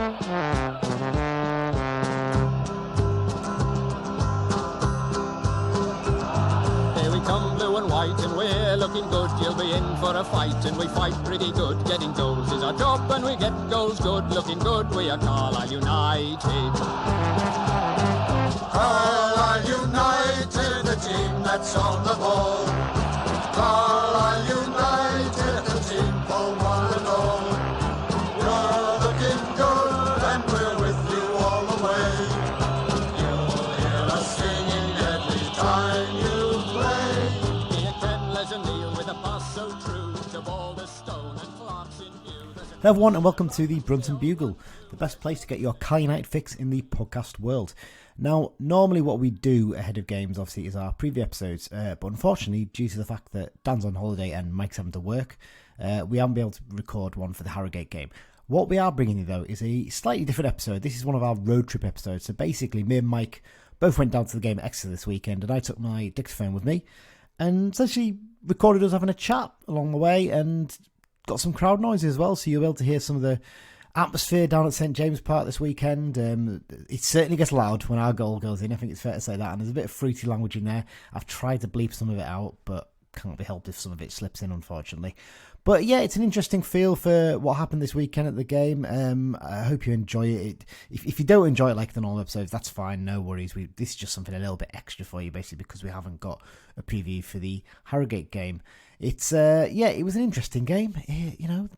Here we come, blue and white, and we're looking good. You'll be in for a fight, and we fight pretty good. Getting goals is our job, and we get goals good. Looking good, we are Carlisle United. Carlisle United, the team that's on the ball. Carlisle United, the team for one and all. You're looking good, and we're with you all the way. You'll hear us singing every time you play. Here Ken Leisure with a pass so true to ball the stone and Clark's in view. Hello everyone and welcome to the Brunton Bugle, the best place to get your Carlisle United fix in the podcast world. Now, normally what we do ahead of games, obviously, is our preview episodes, but unfortunately, due to the fact that Dan's on holiday and Mike's having to work, we haven't been able to record one for the Harrogate game. What we are bringing you, though, is a slightly different episode. This is one of our road trip episodes. So basically, me and Mike both went down to the game at Exeter this weekend, and I took my dictaphone with me and essentially recorded us having a chat along the way and got some crowd noise as well, so you'll be able to hear some of the atmosphere down at St James Park this weekend. It certainly gets loud when our goal goes in. I think it's fair to say that. And there's a bit of fruity language in there. I've tried to bleep some of it out, but can't be helped if some of it slips in, unfortunately. But yeah, it's an interesting feel for what happened this weekend at the game. I hope you enjoy it. If you don't enjoy it like the normal episodes, that's fine. No worries. This is just something a little bit extra for you, basically, because we haven't got a preview for the Harrogate game. It was an interesting game.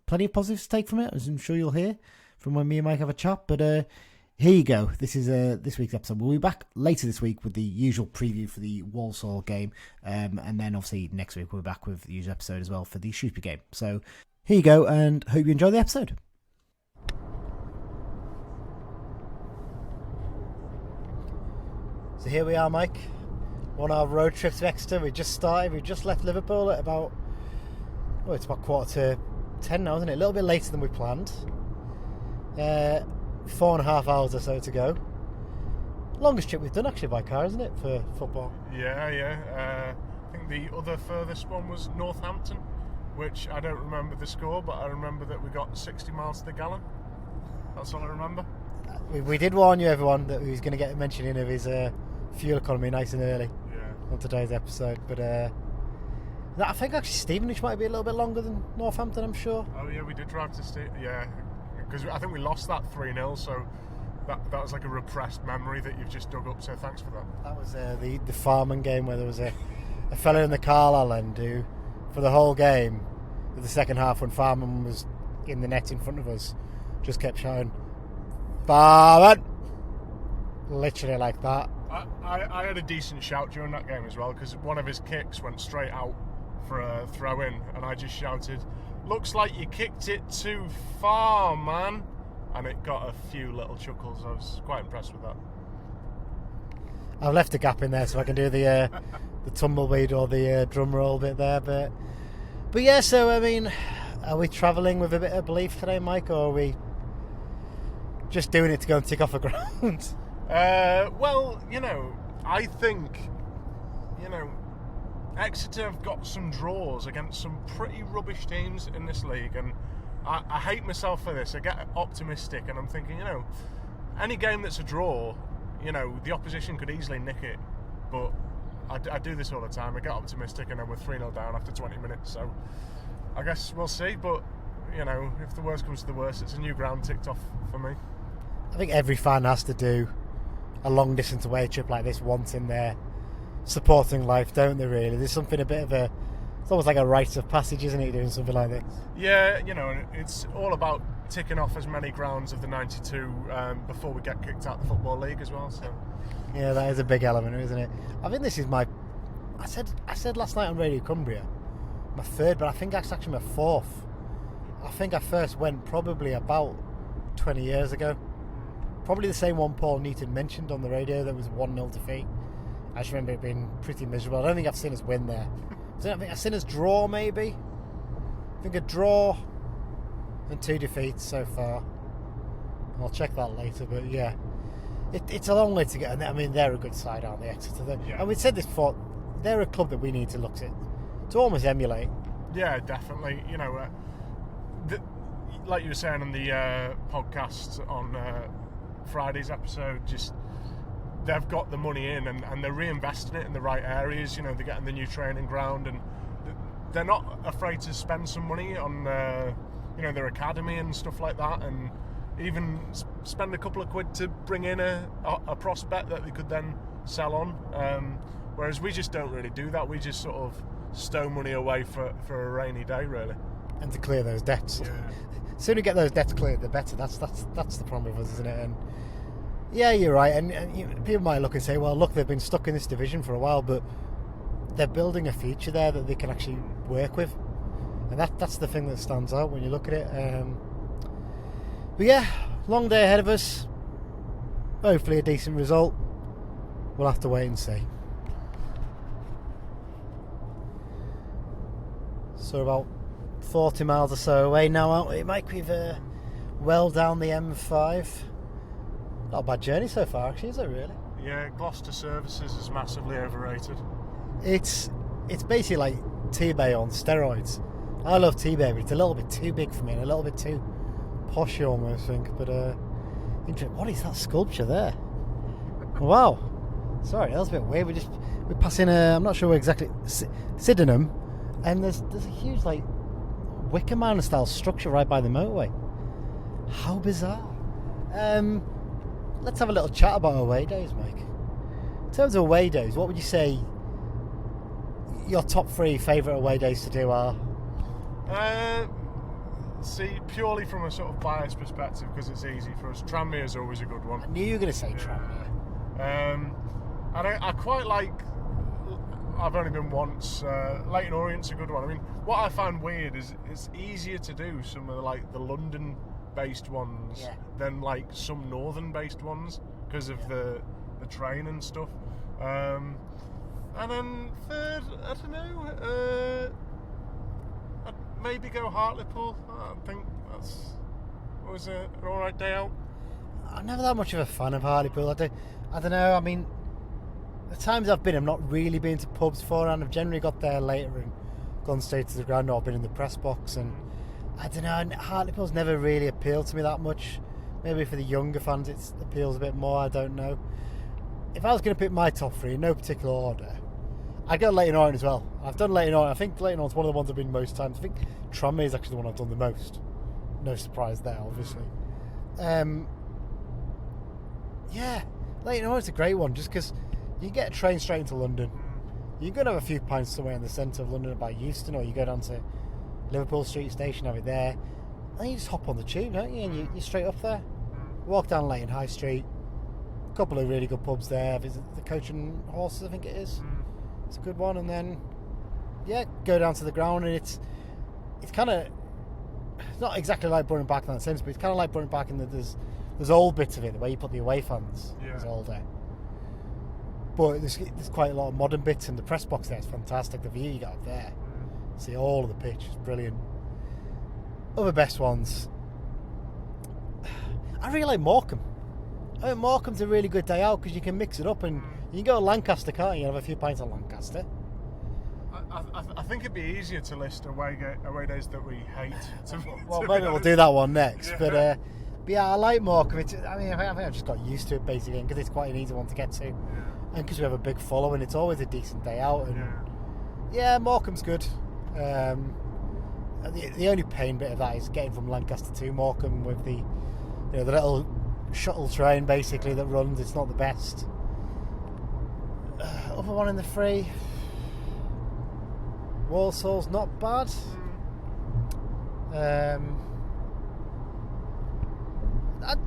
Plenty of positives to take from it, as I'm sure you'll hear from when me and Mike have a chat. But here you go. This is this week's episode. We'll be back later this week with the usual preview for the Walsall game. And then obviously next week we'll be back with the usual episode as well for the Shrewsbury game. So here you go, and hope you enjoy the episode. So here we are, Mike, on our road trip to Exeter. We just started. We just left Liverpool at it's about 9:45 now, isn't it? A little bit later than we planned. 4.5 hours or so to go. Longest trip we've done actually by car, isn't it, for football? Yeah. I think the other furthest one was Northampton, which I don't remember the score, but I remember that we got 60 miles to the gallon. That's all I remember. We did warn you, everyone, that he was going to get a mentioning of his fuel economy nice and early on today's episode. But I think actually Stevenage might be a little bit longer than Northampton, I'm sure. Oh yeah, we did drive to because I think we lost that 3-0, so that was like a repressed memory that you've just dug up, so thanks for that. That was the Farman game where there was a fella in the Carlisle end who, for the whole game, in the second half when Farman was in the net in front of us, just kept shouting, Farman! Literally like that. I had a decent shout during that game as well, because one of his kicks went straight out for a throw-in, and I just shouted, looks like you kicked it too far, man. And it got a few little chuckles. I was quite impressed with that. I've left a gap in there so I can do the tumbleweed or the drum roll bit there. But yeah, so I mean, are we travelling with a bit of belief today, Mike, or are we just doing it to go and tick off a ground? Well, I think, Exeter have got some draws against some pretty rubbish teams in this league, and I hate myself for this. I get optimistic and I'm thinking, any game that's a draw, the opposition could easily nick it, but I do this all the time. I get optimistic and then we're 3-0 down after 20 minutes, so I guess we'll see, but if the worst comes to the worst, it's a new ground ticked off for me. I think every fan has to do a long distance away trip like this once in their supporting life, don't they, really? There's something it's almost like a rite of passage, isn't it, doing something like this? Yeah, and it's all about ticking off as many grounds of the 92 before we get kicked out of the Football League as well. So yeah, that is a big element, isn't it? I think this is I said last night on Radio Cumbria, my third, but I think that's actually my fourth. I think I first went probably about 20 years ago. Probably the same one Paul Neaton mentioned on the radio that was 1-0 defeat. I just remember it being pretty miserable. I don't think I've seen us win there. I think I've seen us draw, maybe. I think a draw and 2 defeats so far. I'll check that later, but yeah. It's a long way to get. I mean, they're a good side, aren't they, Exeter? Yeah. And we said this before, they're a club that we need to look to almost emulate. Yeah, definitely. like you were saying on the podcast on Friday's episode, just they've got the money in and they're reinvesting it in the right areas. You know, they're getting the new training ground, and they're not afraid to spend some money on their academy and stuff like that, and even spend a couple of quid to bring in a prospect that they could then sell on. Whereas we just don't really do that. We just sort of stow money away for a rainy day, really. And to clear those debts. Yeah. The sooner we get those debts cleared, the better. That's the problem with us, isn't it? And yeah, you're right. And people might look and say, well, look, they've been stuck in this division for a while, but they're building a future there that they can actually work with. And that's the thing that stands out when you look at it. But yeah, long day ahead of us. Hopefully a decent result. We'll have to wait and see. So about 40 miles or so away now, aren't we, Mike? We've well down the M5. Not a bad journey so far, actually, is it really? Yeah, Gloucester Services is massively overrated. It's basically like T-Bay on steroids. I love T-Bay, but it's a little bit too big for me and a little bit too posh, you almost think. But what is that sculpture there? Wow. Sorry, that was a bit weird. We're passing I'm not sure exactly, Sydenham, and there's a huge like Wicker Man style structure right by the motorway. How bizarre. Let's have a little chat about away days, Mike. In terms of away days, what would you say your top 3 favourite away days to do are? See, purely from a sort of biased perspective, because it's easy for us, Tranmere is always a good one. I knew you were going to say Tranmere. And I quite like, I've only been once, Leighton Orient's a good one. I mean, what I find weird is it's easier to do some of the London based ones than like some northern based ones because of the train and stuff. And then third, I don't know, I'd maybe go Hartlepool. I think that was an alright day out. I'm never that much of a fan of Hartlepool. I don't know, I mean, the times I've been, I've not really been to pubs beforehand. I've generally got there later and gone straight to the ground, or I've been in the press box, and I don't know, Hartlepool's never really appealed to me that much. Maybe for the younger fans it appeals a bit more, I don't know. If I was going to pick my top 3 in no particular order, I'd go Leighton Orient as well. I've done Leighton Orient. I think Leighton Orient's one of the ones I've been most times. I think Tranmere is actually the one I've done the most. No surprise there, obviously. Yeah, Leighton Orient's a great one just because you get a train straight into London. You can go and have a few pints somewhere in the centre of London by Euston, or you go down to Liverpool Street Station, have it there. And you just hop on the tube, don't you? And you're straight up there. Walk down Leighton High Street. A couple of really good pubs there. Visit the Coach and Horses, I think it is. It's a good one. And then, go down to the ground, and it's kind of, it's not exactly like Brunton Park in that sense, but it's kind of like Brunton Park in that there's old bits of it, where you put the away fans. There's older. But there's quite a lot of modern bits, and the press box there is fantastic. The view you got up there, see all of the pitch, it's brilliant. Other best ones, I really like Morecambe. I think Morecambe's a really good day out because you can mix it up, and you can go to Lancaster, can't you? Have a few pints at Lancaster. I think it'd be easier to list away days that we hate. Well, maybe we'll do that one next. But yeah, I like Morecambe. I think I've just got used to it basically because it's quite an easy one to get to, and because we have a big following, it's always a decent day out. And yeah, Morecambe's good. The only pain bit of that is getting from Lancaster to Morecambe with the the little shuttle train basically that runs. It's not the best. Other one in the 3, Walsall's not bad.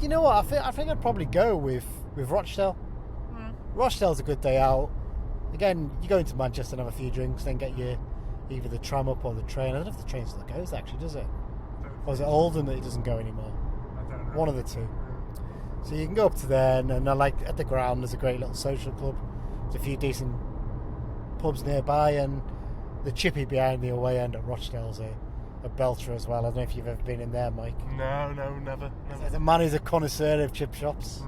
You know what? I think I'd probably go with Rochdale. Rochdale's a good day out. Again, you go into Manchester and have a few drinks, then get either the tram up or the train. I don't know if the train still goes actually, does it? Or is it Oldham that it doesn't go anymore? I don't know. One of the two. So you can go up to there, and I like at the ground there's a great little social club. There's a few decent pubs nearby, and the chippy behind the away end at Rochdale's a belter as well. I don't know if you've ever been in there, Mike. No, never. There's a man who's a connoisseur of chip shops.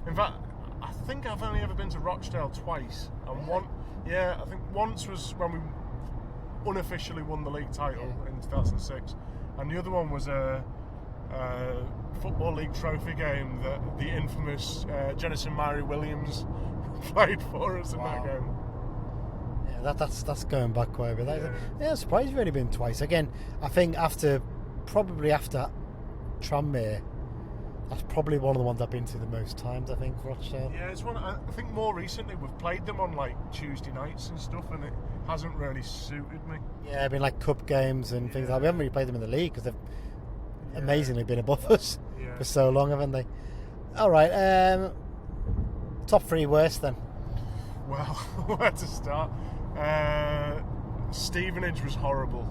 In fact, I think I've only ever been to Rochdale twice, and I think once was when we unofficially won the league title in 2006, and the other one was Football League trophy game that the infamous Jennison Mary Williams played for us in that game. Yeah, that's going back quite a bit. I'm surprised you've only been twice. Again, I think after Tranmere, that's probably one of the ones I've been to the most times, I think, Rochdale. Yeah, it's one. I think more recently we've played them on like Tuesday nights and stuff, and it hasn't really suited me. Yeah, I've been like cup games and things like that. We haven't really played them in the league because they've amazingly been above us for so long, haven't they? All right, top 3 worst then. Well, where to start? Stevenage was horrible.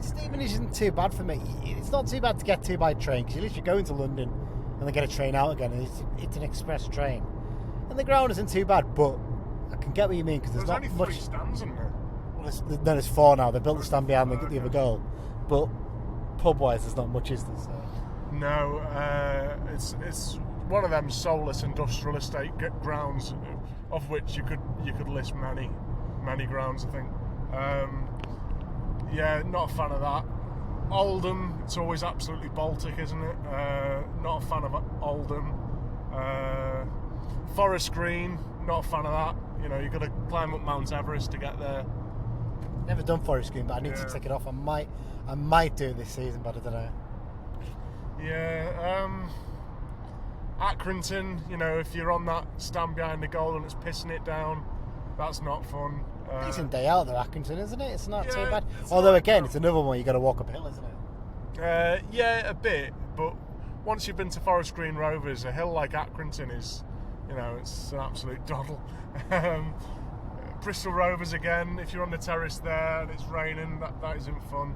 Stevenage isn't too bad for me. It's not too bad to get to by train because you literally go into London and then get a train out again, and it's an express train. And the ground isn't too bad, but I can get what you mean because there's not only much. 3 stands, isn't there? Well, there's 4 now. They built the stand behind the other goal, but pub-wise, there's not much, is there? So. No, it's one of them soulless industrial estate grounds, of which you could list many grounds, I think. Yeah, not a fan of that. Oldham, it's always absolutely Baltic, isn't it? Not a fan of Oldham. Forest Green, not a fan of that. You know, you've got to climb up Mount Everest to get there. Never done Forest Green, but I need to take it off. I might do it this season, but I don't know. Yeah, Accrington, you know, if you're on that stand behind the goal and it's pissing it down, that's not fun. Decent day out there, Accrington, isn't it? It's not too bad. It's Although, not, again, it's another one you got to walk uphill, isn't it? Yeah, a bit, but once you've been to Forest Green Rovers, a hill like Accrington is, you know, it's an absolute doddle. Bristol Rovers again, if you're on the terrace there and it's raining, that isn't fun.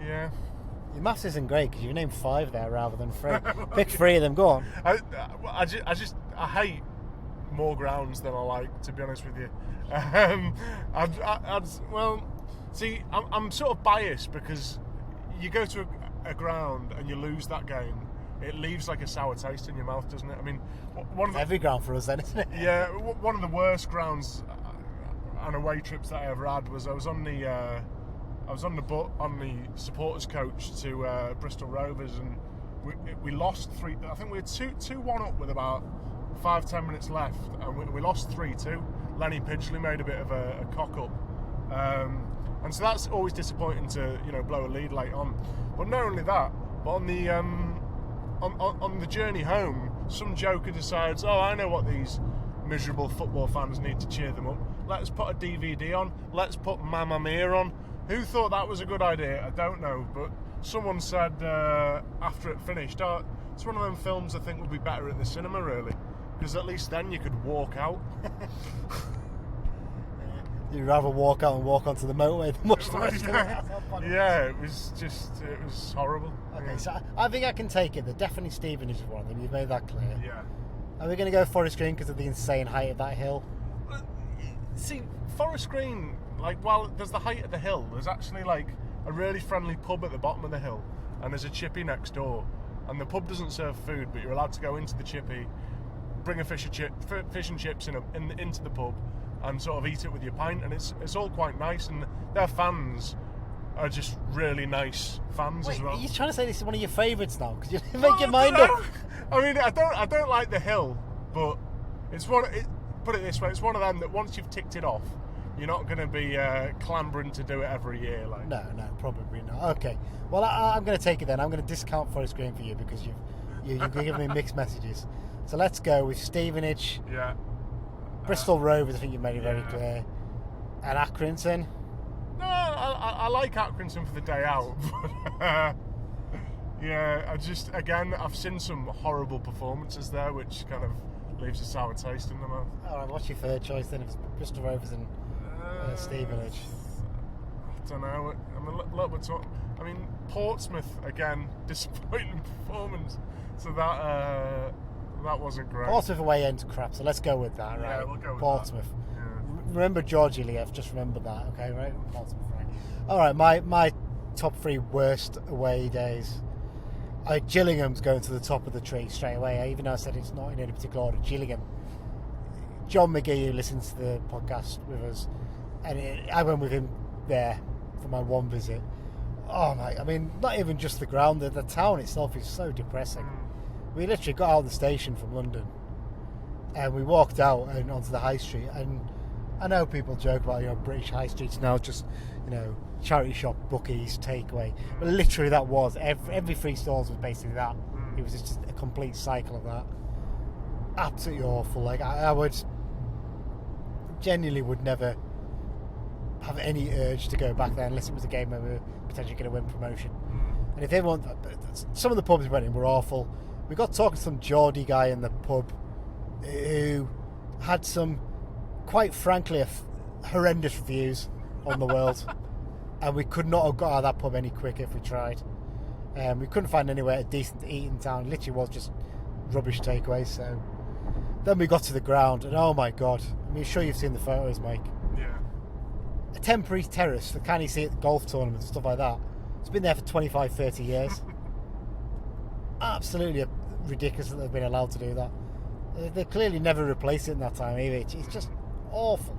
Yeah. Your maths isn't great because you named 5 there rather than 3. Pick 3 of them, go on. I hate more grounds than I like, to be honest with you. I'm sort of biased because you go to a ground and you lose that game, it leaves like a sour taste in your mouth, doesn't it? I mean, every ground for us then, isn't it? Yeah, one of the worst grounds and away trips that I ever had was I was on the supporters coach to Bristol Rovers, and we lost 3. I think we were 2-1 up with about 5-10 minutes left, and we lost 3-2. Lenny Pidgley made a bit of a cock up, and so that's always disappointing to, you know, blow a lead late on. But not only that, but on the journey home, some joker decides, oh, I know what these miserable football fans need to cheer them up. Let's put a DVD on. Let's put Mamma Mia on. Who thought that was a good idea? I don't know, but someone said after it finished, oh, it's one of them films I think would be better at the cinema, really, because at least then you could walk out. You'd rather walk out and walk onto the motorway than watch the rest of it. Yeah, it was horrible. Okay, yeah. so I think I can take it. That definitely Stevenage is one of them. You've made that clear. Yeah. Are we going to go Forest Green because of the insane height of that hill? See, Forest Green, like, while there's the height of the hill, there's actually like a really friendly pub at the bottom of the hill, and there's a chippy next door, and the pub doesn't serve food, but you're allowed to go into the chippy, bring a fish and chips into the pub, and sort of eat it with your pint, and it's all quite nice, and their fans are just really nice fans as well. Are you trying to say this is one of your favourites now? Because you make your mind up. I mean, I don't like the hill, but put it this way, it's one of them that once you've ticked it off, you're not going to be clambering to do it every year. Like. No, probably not. Okay, well, I'm going to take it then. I'm going to discount Forest Green for you because you've given me mixed messages. So let's go with Stevenage. Yeah. Bristol Rovers, I think you've made it very clear. And Accrington. No, I like Accrington for the day out. But, yeah, I've seen some horrible performances there, which kind of leaves a sour taste in the mouth. All right, what's your third choice then? If it's Bristol Rovers and Stevenage. I don't know. I'm a little bit. I mean, Portsmouth again, disappointing performance. So that wasn't great. Portsmouth away end's crap, so let's go with that, right? Yeah, we'll go with Portsmouth. that. Yeah. Remember George Iliev, just remember that, okay, right? Portsmouth, right. All right, my top 3 worst away days. Gillingham's going to the top of the tree straight away, even though I said it's not in any particular order. Gillingham. John McGee, who listens to the podcast with us, and I went with him there for my one visit. Oh my! I mean, not even just the ground. The town itself is so depressing. We literally got out of the station from London, and we walked out and onto the high street. And I know people joke about British high streets now, just charity shop, bookies, takeaway. But literally, that was every three stores was basically that. It was just a complete cycle of that. Absolutely awful. Like I would genuinely would never have any urge to go back there unless it was a game where we were potentially going to win promotion. And if everyone, some of the pubs we went in were awful. We got talking to some Geordie guy in the pub who had some, quite frankly, horrendous reviews on the world, and we could not have got out of that pub any quicker if we tried. We couldn't find anywhere decent to eat in town. It literally was just rubbish takeaways. So then we got to the ground, and oh my god! I'm sure you've seen the photos, Mike. Yeah. A temporary terrace, the kind you see at golf tournaments and stuff like that. It's been there for 25, 30 years. Absolutely ridiculous that they've been allowed to do that. They clearly never replaced it in that time either. It's just awful.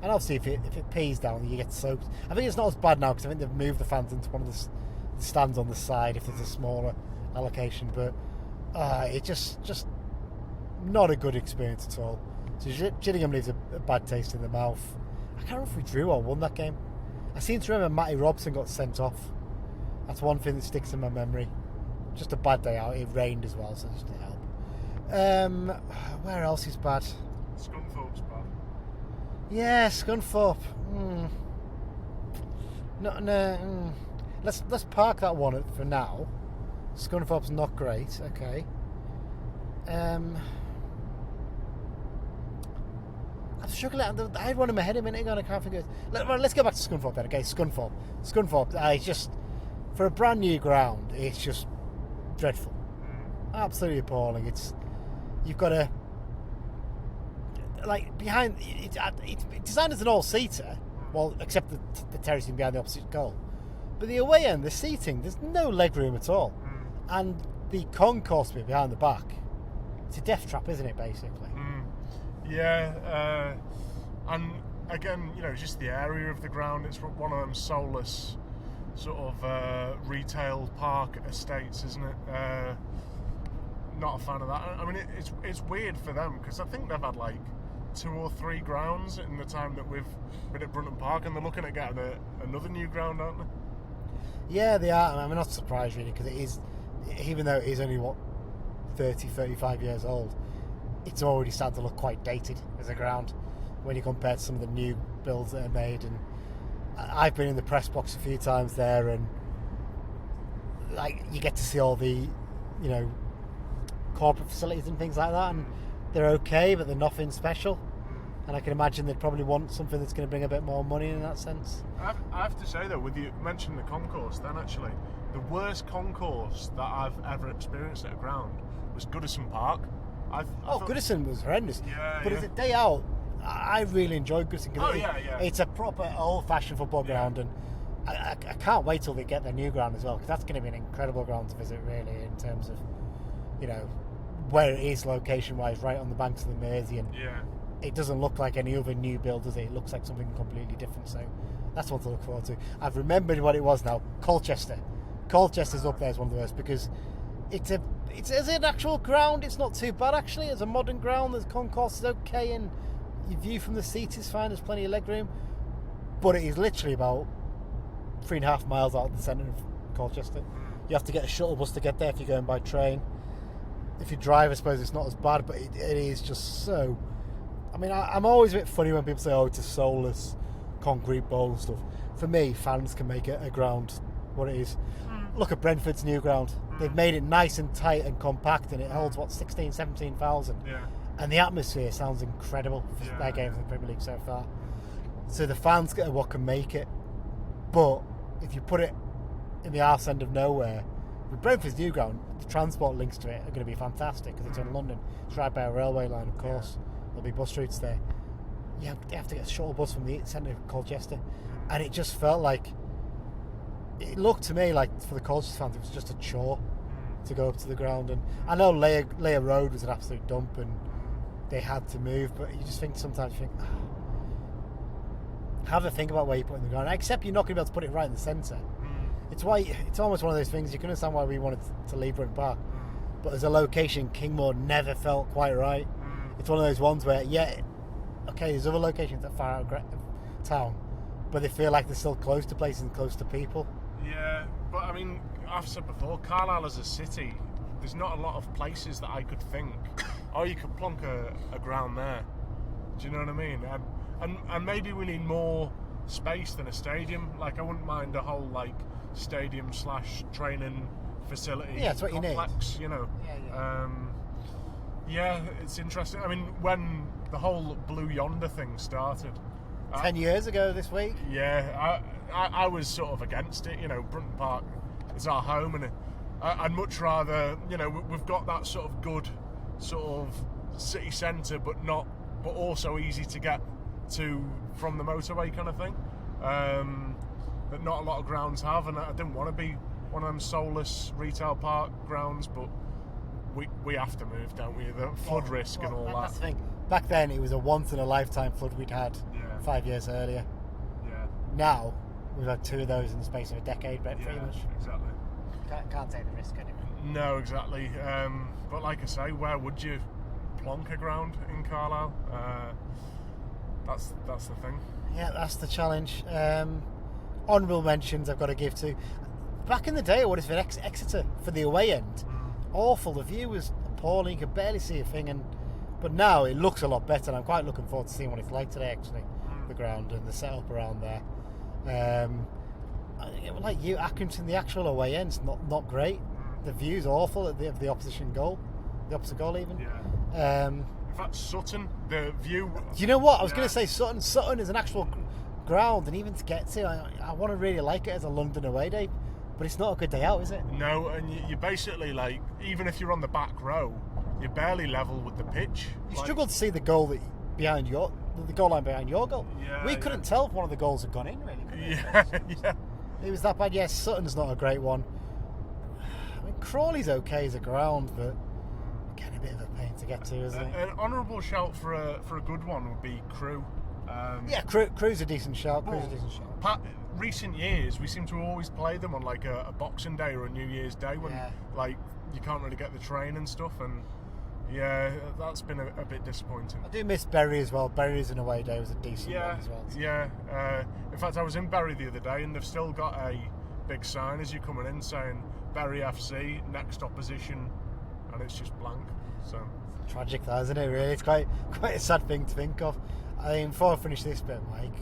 And obviously if it pees down, you get soaked. I think it's not as bad now because I think they've moved the fans into one of the stands on the side if there's a smaller allocation. But it just not a good experience at all. So Gillingham leaves a bad taste in the mouth. I can't remember if we drew or won that game. I seem to remember Matty Robson got sent off. That's one thing that sticks in my memory. Just a bad day out. It rained as well, so it just didn't help. Where else is bad? Scunthorpe's bad. Yeah, Scunthorpe. No. Let's park that one for now. Scunthorpe's not great. Okay. I'm struggling. I had one in my head a minute ago and I can't figure it. Let's go back to Scunthorpe then. Okay, Scunthorpe. It's just, for a brand new ground, it's just dreadful. Absolutely appalling. You've got to, like, behind, it's designed as an all-seater, well, except the terrace behind the opposite goal. But the away end, the seating, there's no leg room at all. And the concourse bit behind the back, it's a death trap, isn't it, basically? Yeah, and again, just the area of the ground. It's one of them soulless sort of retail park estates, isn't it? Not a fan of that. I mean, it's weird for them because I think they've had like 2 or 3 grounds in the time that we've been at Brunton Park, and they're looking at getting another new ground, aren't they? Yeah, they are, and I'm not surprised really because it is, even though it is only 30, 35 years old, it's already starting to look quite dated as a ground when you compare to some of the new builds that are made. And I've been in the press box a few times there, and like you get to see all the corporate facilities and things like that, and they're okay, but they're nothing special. And I can imagine they'd probably want something that's going to bring a bit more money in that sense. I have to say though, with you mentioning the concourse, then actually the worst concourse that I've ever experienced at a ground was Goodison Park. Goodison was horrendous. Yeah, but as a day out, I really enjoyed Goodison because it's a proper old-fashioned football ground, and I can't wait till they get their new ground as well, because that's going to be an incredible ground to visit, really, in terms of where it is location-wise, right on the banks of the Mersey, and it doesn't look like any other new build, does it? It looks like something completely different. So that's one to look forward to. I've remembered what it was now. Colchester. Colchester's up there as one of the worst because it's as an actual ground, it's not too bad actually. As a modern ground, the concourse is okay, and your view from the seat is fine. There's plenty of leg room, but it is literally about 3.5 miles out of the centre of Colchester. You have to get a shuttle bus to get there if you're going by train. If you drive, I suppose it's not as bad, but it is just so. I mean, I'm always a bit funny when people say, "Oh, it's a soulless concrete bowl and stuff." For me, fans can make a ground what it is. Look at Brentford's new ground. They've made it nice and tight and compact, and it holds 17,000. Yeah. And the atmosphere sounds incredible for their games in the Premier League so far. So the fans get what can make it. But if you put it in the arse end of nowhere, with Brentford's new ground, the transport links to it are going to be fantastic because it's in London. It's right by a railway line, of course. There'll be bus routes there. They have to get a shuttle bus from the centre of Colchester, and it just felt like. It looked to me like for the Colchester fans, it was just a chore to go up to the ground. And I know Leia Road was an absolute dump, and they had to move. But you just sometimes you think, have a think about where you put in the ground. Except you're not going to be able to put it right in the centre. It's why it's almost one of those things. You can understand why we wanted to leave Brunton Park, but as a location, Kingmore never felt quite right. It's one of those ones where, okay, there's other locations that are far out of town, but they feel like they're still close to places and close to people. Yeah, but I mean, I've said before, Carlisle as a city, there's not a lot of places that I could think, oh, you could plonk a ground there. Do you know what I mean? And maybe we need more space than a stadium. Like, I wouldn't mind a whole like stadium / training facility. Yeah, that's what complex, you need. You know. Yeah. Yeah, it's interesting. I mean, when the whole Blue Yonder thing started, 10 years ago this week. yeah, I was sort of against it. You know, Brunton Park is our home, and I'd much rather, you know, we've got that sort of good sort of city centre, but also easy to get to from the motorway kind of thing, that not a lot of grounds have, and I didn't want to be one of them soulless retail park grounds, but we have to move, don't we? The flood risk and all that. That's the thing. Back then, it was a once-in-a-lifetime flood we'd had 5 years earlier. Yeah. Now, we've had 2 of those in the space of a decade, but pretty much. Exactly. Can't take the risk anymore. No, exactly. But like I say, where would you plonk a ground in Carlisle? That's the thing. Yeah, that's the challenge. Honourable mentions I've got to give to. Back in the day, it would have been Exeter for the away end. Awful. The view was appalling. You could barely see a thing. But now it looks a lot better. And I'm quite looking forward to seeing what it's like today, actually. The ground and the setup around there. Like you, Accrington, the actual away end's not great. The view's awful of the opposition goal. The opposite goal, even. Yeah. In fact, Sutton, the view... Do you know what? I was going to say Sutton. Sutton is an actual ground, and even to get to, I want to really like it as a London away day, but it's not a good day out, is it? No, and you basically, like, even if you're on the back row, you're barely level with the pitch. You struggled to see the goal the goal line behind your goal. Yeah, we couldn't tell if one of the goals had gone in, really, could we? Yeah. It was that bad. Yes, Sutton's not a great one. I mean, Crawley's okay as a ground, but again, a bit of a pain to get to, isn't it? An honourable shout for a good one would be Crewe. Crew's a decent shout. Recent years, we seem to always play them on like a Boxing Day or a New Year's Day when like you can't really get the train and stuff, and that's been a bit disappointing. I do miss Bury as well. Bury's an away day was a decent one as well. Yeah. In fact, I was in Bury the other day, and they've still got a big sign as you're coming in saying Bury FC next opposition, and it's just blank. So tragic, that, isn't it? Really, it's quite a sad thing to think of. I mean, before I finish this bit, Mike,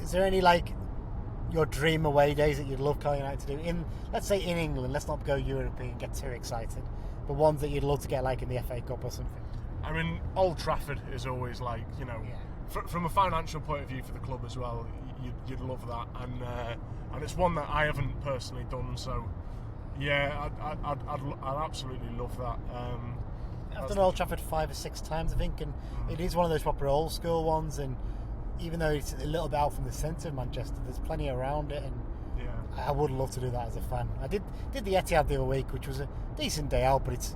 is there any like your dream away days that you'd love Carlisle United to do in, let's say, in England? Let's not go European, get too excited, but ones that you'd love to get like in the FA Cup or something. I mean, Old Trafford is always like, you know, from a financial point of view for the club as well, you'd love that, and it's one that I haven't personally done. So yeah, I'd absolutely love that. I've done Old Trafford 5 or 6 times, I think, and it is one of those proper old school ones, and even though it's a little bit out from the centre of Manchester, there's plenty around it, and I would love to do that as a fan. I did the Etihad the other week, which was a decent day out, but it's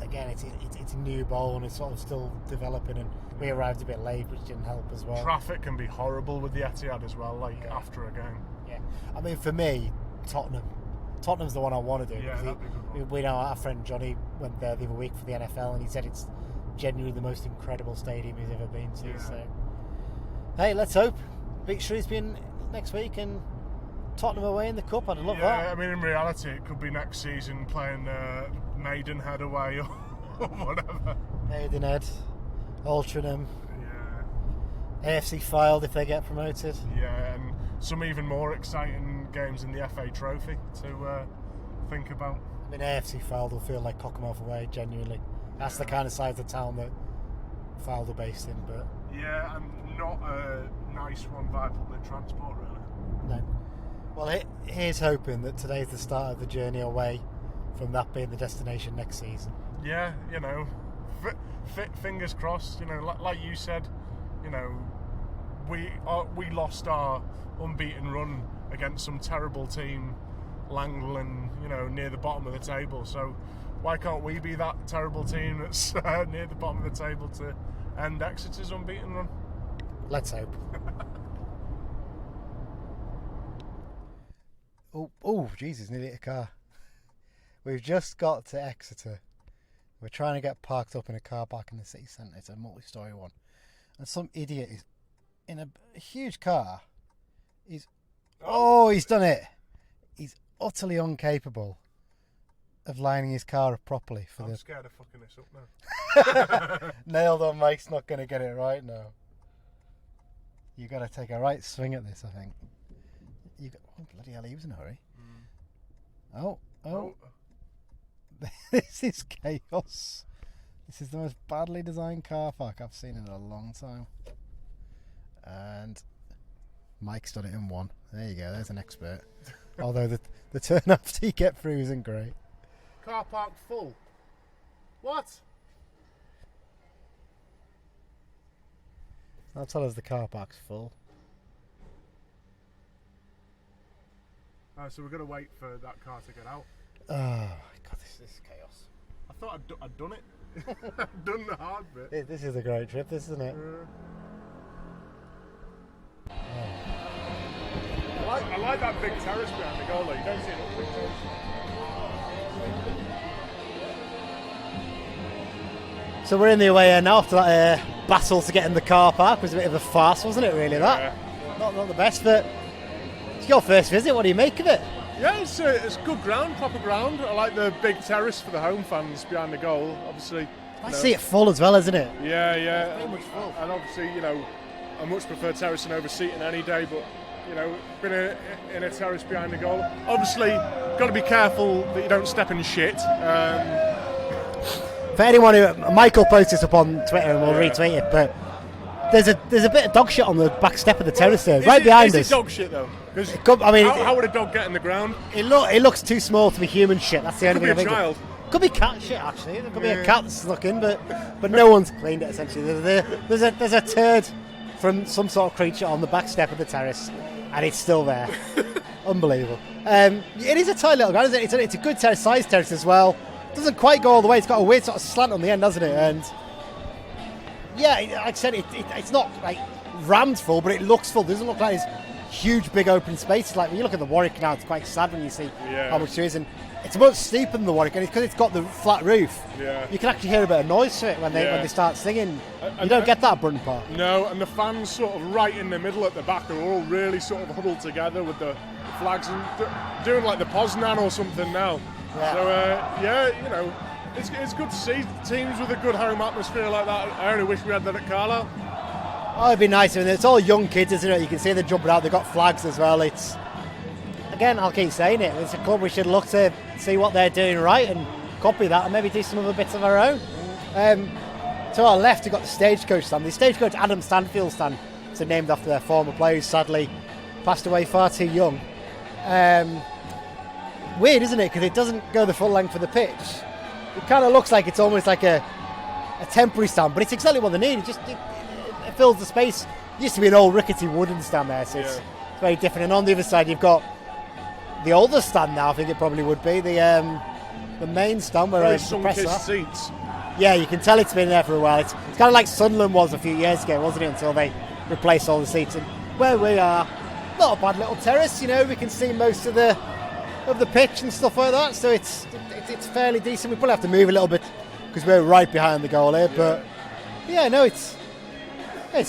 a new bowl and it's sort of still developing, and we arrived a bit late, which didn't help as well. Traffic can be horrible with the Etihad as well, like after a game. Yeah, I mean, for me, Tottenham's the one I want to do. Yeah, that'd be a good one. We know our friend Johnny went there the other week for the NFL, and he said it's genuinely the most incredible stadium he's ever been to. Yeah. So, hey, let's hope Big Shrewsbury next week and Tottenham away in the cup. I'd love that. I mean, in reality, it could be next season playing Maidenhead away or whatever. Maidenhead, Altrincham, AFC Fylde if they get promoted. Yeah, and some even more exciting games in the FA Trophy to think about. I mean, AFC Fylde will feel like Cockermouth away, genuinely. That's the kind of size of town that Fylde are based in, but... Yeah, and not a nice one via public transport, really. No. Well, here's hoping that today's the start of the journey away from that being the destination next season. Yeah, you know, fingers crossed. You know, like you said, you know, we lost our unbeaten run against some terrible team, Langland, you know, near the bottom of the table. So why can't we be that terrible team that's near the bottom of the table to end Exeter's unbeaten run? Let's hope. Oh, Jesus, nearly hit a car. We've just got to Exeter. We're trying to get parked up in a car park in the city centre. It's a multi-storey one. And some idiot is in a huge car. He's done it. He's utterly incapable of lining his car up properly. I'm scared of fucking this up now. Nailed on, Mike's not going to get it right now. You got to take a right swing at this, I think. Oh, bloody hell, he was in a hurry. Oh. This is chaos. This is the most badly designed car park I've seen in a long time. And Mike's done it in one. There you go, there's an expert. Although the turn after you get through isn't great. Car park full. What? They'll tell us the car park's full. So we're going to wait for that car to get out. Oh my god, this is chaos. I thought I'd done it. I've done the hard bit. This is a great trip, this isn't it? I like that big terrace behind the goal though. You don't see enough big terrace. So we're in the away now after that battle to get in the car park. It was a bit of a farce, wasn't it, really, that? Not the best, but it's your first visit. What do you make of it? Yeah, it's good ground, proper ground. I like the big terrace for the home fans behind the goal, obviously. I see it full as well, isn't it? Yeah. It's very much full. And obviously, I much prefer terracing over seating any day, but, been in a terrace behind the goal. Obviously, got to be careful that you don't step in shit. For anyone who... Michael posted this up on Twitter and we'll retweet it, but there's a bit of dog shit on the back step of the terrace there, right behind us. Is it dog shit, though? How would a dog get in the ground? It looks too small to be human shit. That's the only thing I think. Child. Could be cat shit, actually. There could be a cat that's snuck in, but no one's cleaned it, essentially. There's a turd from some sort of creature on the back step of the terrace, and it's still there. Unbelievable. It is a tight little ground, isn't it? It's a good size terrace as well. Doesn't quite go all the way. It's got a weird sort of slant on the end, hasn't it? And yeah, like I said, it's not like rammed full, but it looks full. It doesn't look like this huge, big open space. Like when you look at the Warwick now, it's quite sad when you see how much there is. And it's much steeper than the Warwick, and it's because it's got the flat roof. Yeah. You can actually hear a bit of noise to it when they start singing. You don't get that at Brunton Park. No, and the fans sort of right in the middle at the back are all really sort of huddled together with the flags and doing like the Poznan or something now. Yeah. So it's good to see teams with a good home atmosphere like that. I only wish we had that at Carlisle. Oh, it'd be nice. I mean, it's all young kids, isn't it? You can see them jumping out. They've got flags as well. Again, I'll keep saying it. It's a club we should look to see what they're doing right and copy that, and maybe do some other bits of our own. To our left, we've got the Stagecoach stand. The Stagecoach Adam Stanfield stand. It's named after their former player who sadly passed away far too young. Weird, isn't it? Because it doesn't go the full length of the pitch. It kind of looks like it's almost like a temporary stand, but it's exactly what they need. It fills the space. It used to be an old rickety wooden stand there, so it's very different. And on the other side, you've got the older stand now. I think it probably would be the main stand where the press seats. Yeah, you can tell it's been there for a while. It's kind of like Sunderland was a few years ago, wasn't it? Until they replaced all the seats. And where we are, not a bad little terrace. We can see most of the pitch and stuff like that. So it's fairly decent. We probably have to move a little bit because we're right behind the goal here. But yeah, no, it's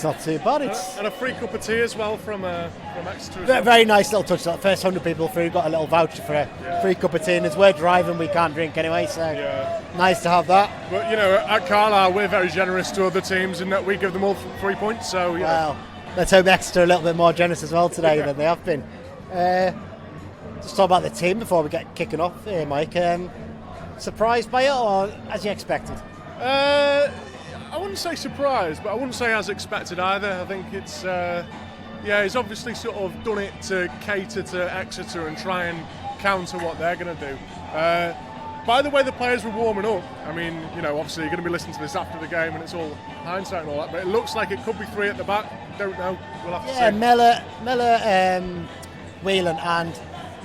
not too bad. And a free cup of tea as well from Exeter. Very nice little touch. That first 100 people through got a little voucher for a free cup of tea. And as we're driving, we can't drink anyway. So nice to have that. But at Carlisle, we're very generous to other teams in that we give them all 3 points. So well, let's hope Exeter are a little bit more generous as well today than they have been. Just talk about the team before we get kicking off here, Mike. Surprised by it, or as you expected? I wouldn't say surprised, but I wouldn't say as expected either. I think it's he's obviously sort of done it to cater to Exeter and try and counter what they're going to do. By the way the players were warming up, I mean, obviously you're going to be listening to this after the game and it's all hindsight and all that, but it looks like it could be 3 at the back. Don't know. We'll have to see. Mellor, Whelan and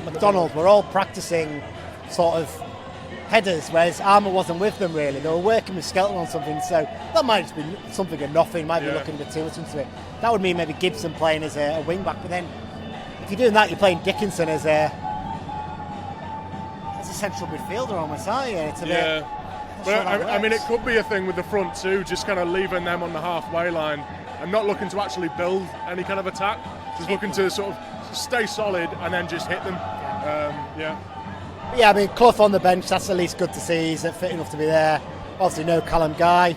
McDonald were all practicing sort of headers, whereas Armour wasn't with them really. They were working with Skelton on something, so that might just be something of nothing, might be looking a bit too much into it. That would mean maybe Gibson playing as a wing back, but then if you're doing that, you're playing Dickinson as a central midfielder almost, aren't you? It's a Yeah. bit. But I mean, it could be a thing with the front two, just kind of leaving them on the halfway line and not looking to actually build any kind of attack, just looking to sort of stay solid and then just hit them. Yeah, I mean, Clough on the bench, that's at least good to see. He's fit enough to be there. Obviously, no Callum Guy.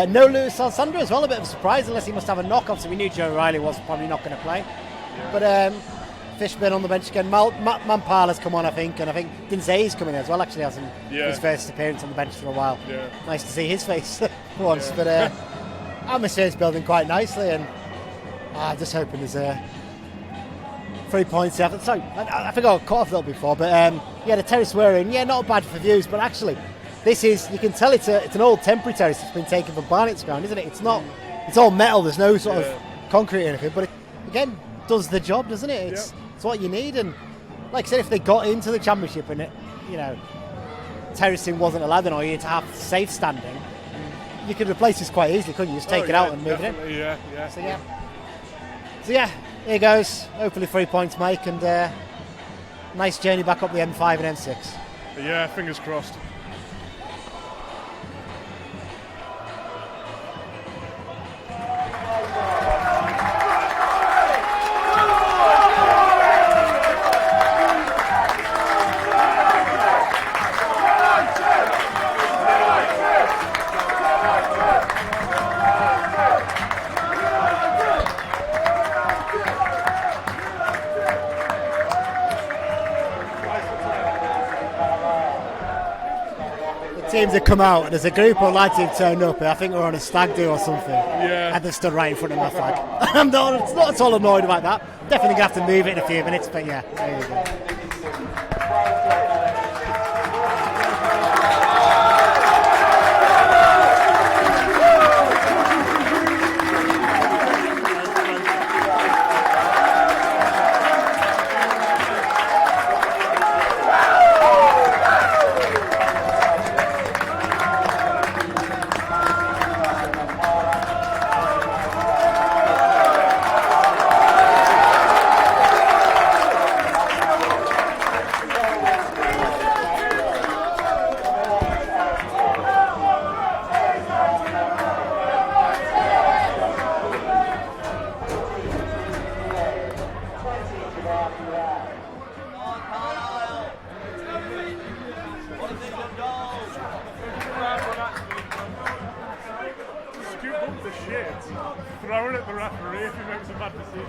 No Lewis Alessandro as well, a bit of a surprise, unless he must have a knock. Obviously, we knew Joe Riley was probably not going to play. Yeah. But Fishburn on the bench again. Mampala's come on, I think, and I think Dinzey's coming in as well, actually, hasn't his first appearance on the bench for a while. Yeah. Nice to see his face once. But atmosphere's building quite nicely, and I'm just hoping there's 3 points after. Sorry, I think I cut off a little before, but the terrace we're in, not bad for views, but actually, this is, you can tell it's an old temporary terrace that's been taken from Barnett's ground, isn't it? It's not, it's all metal, there's no sort of concrete or anything, but it, again, does the job, doesn't it? It's what you need, and like I said, if they got into the championship and terracing wasn't allowed, or you had to have safe standing, you could replace this quite easily, couldn't you? Just take it out and move it in. Yeah. So here goes. Hopefully 3 points, Mike, and nice journey back up the M5 and M6. Yeah, fingers crossed. Teams have come out, there's a group of lads who've turned up, I think we're on a stag do or something, and they stood right in front of my flag. I'm not at all annoyed about that. Definitely going to have to move it in a few minutes, but there you go. Throw it at the referee if he makes a bad decision.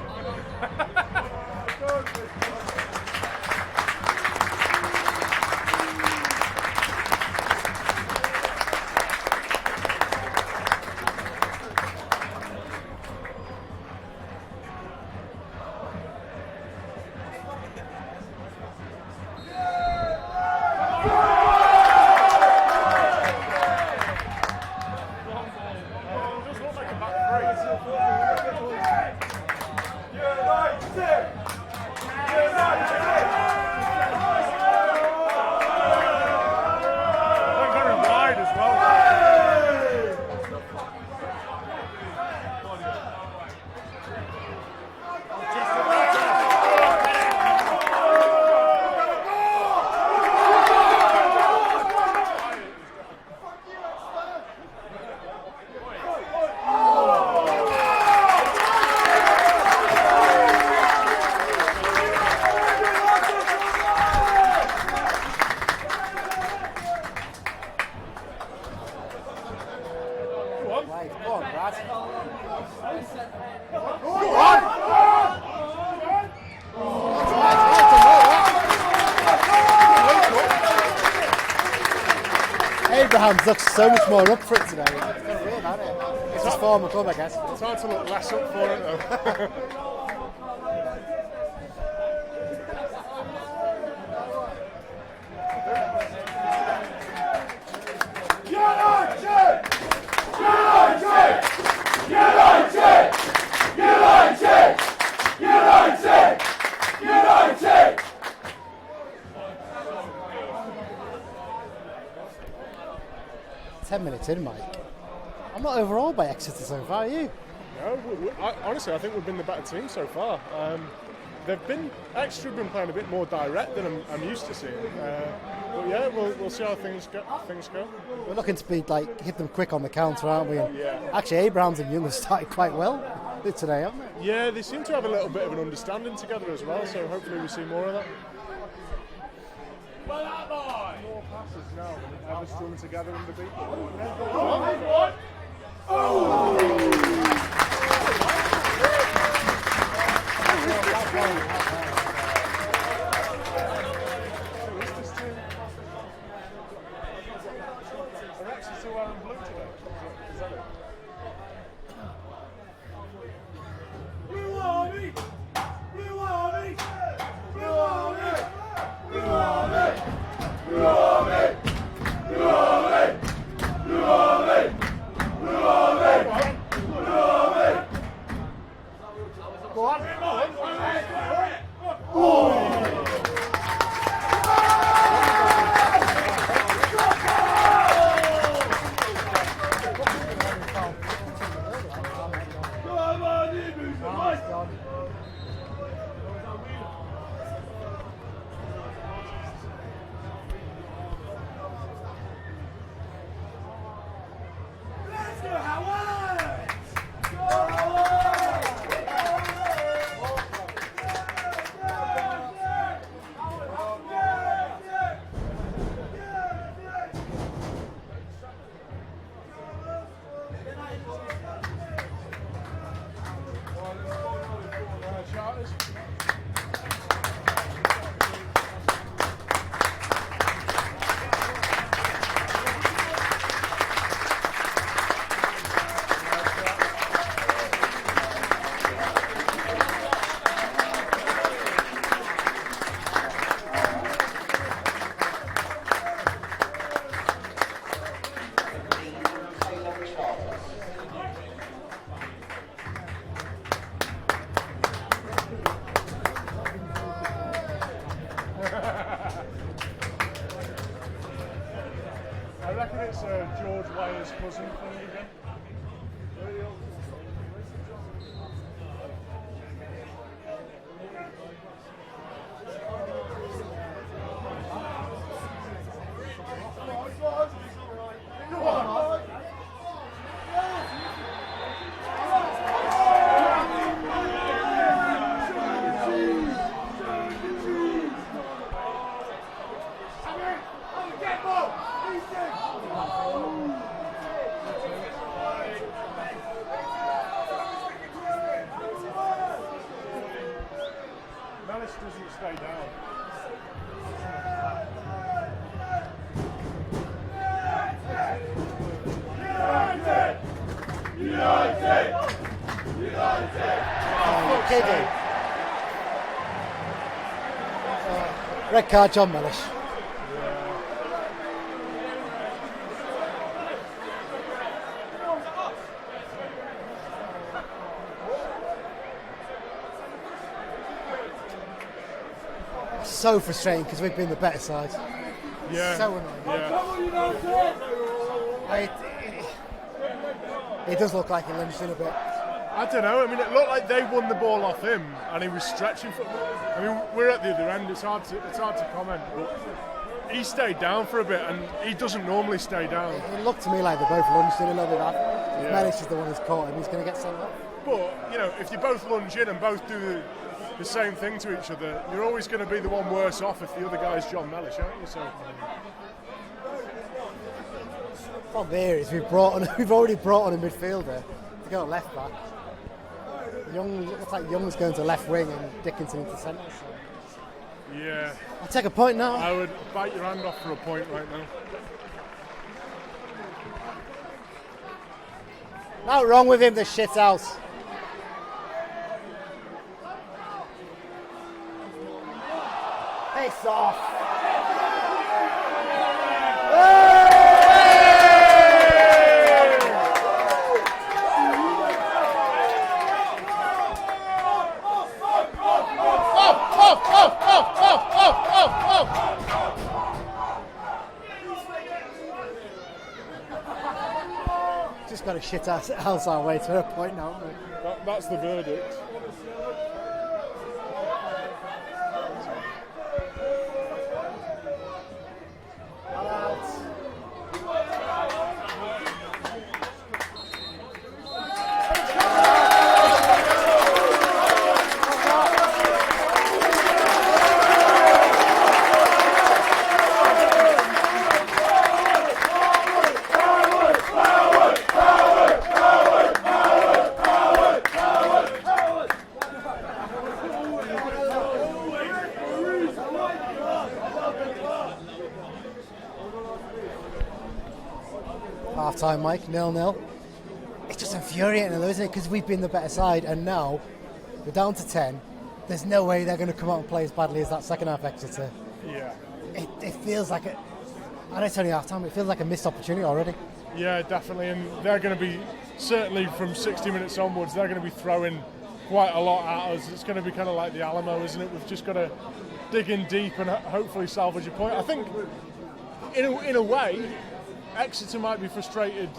Abrahams looks so much more up for it today. It's weird, isn't it? It's his former club, I guess. It's hard to look less up for it, though. United! 10 minutes in, Mike. I'm not overawed by Exeter so far, are you? No, honestly, I think we've been the better team so far. Exeter have been playing a bit more direct than I'm used to seeing. But yeah, we'll see how things go. We're looking to be hit them quick on the counter, aren't we? Yeah. Actually, Abrahams and Young have started quite well today, haven't they? Yeah, they seem to have a little bit of an understanding together as well. So hopefully we see more of that. More passes now than ever strung together in the beat. I reckon it's George Wyer's cousin thing again. Mellis doesn't stay down. United! Oh, kidding. Red card, John Mellish. So frustrating because we've been the better side. Yeah. So annoying. Yeah. It does look like he lunged in a bit. I don't know. I mean, it looked like they won the ball off him, and he was stretching for. I mean, we're at the other end. It's hard to comment, but he stayed down for a bit, and he doesn't normally stay down. It looked to me like they both lunged in a little bit. Yeah. Mellish is the one who's caught him. He's going to get sent off. But you know, if you both lunge in and both do the same thing to each other, you're always going to be the one worse off if the other guy's John Mellish, aren't you? So. The problem here is we've already brought on a midfielder to go left back. Young looks like Young's going to left wing and Dickinson into centre. So. Yeah. I'll take a point now. I would bite your hand off for a point right now. Not wrong with him, the shit house. Face off. Just got to shit house our way to a point now, haven't we? That's the verdict. half-time, Mike, 0-0. It's just infuriating, though, isn't it? Because we've been the better side, and now we're down to 10. There's no way they're going to come out and play as badly as that second half Exeter. Yeah. It feels like I know it's only half-time, but it feels like a missed opportunity already. Yeah, definitely, and they're going to be, certainly from 60 minutes onwards, they're going to be throwing quite a lot at us. It's going to be kind of like the Alamo, isn't it? We've just got to dig in deep and hopefully salvage a point. I think, in a way, Exeter might be frustrated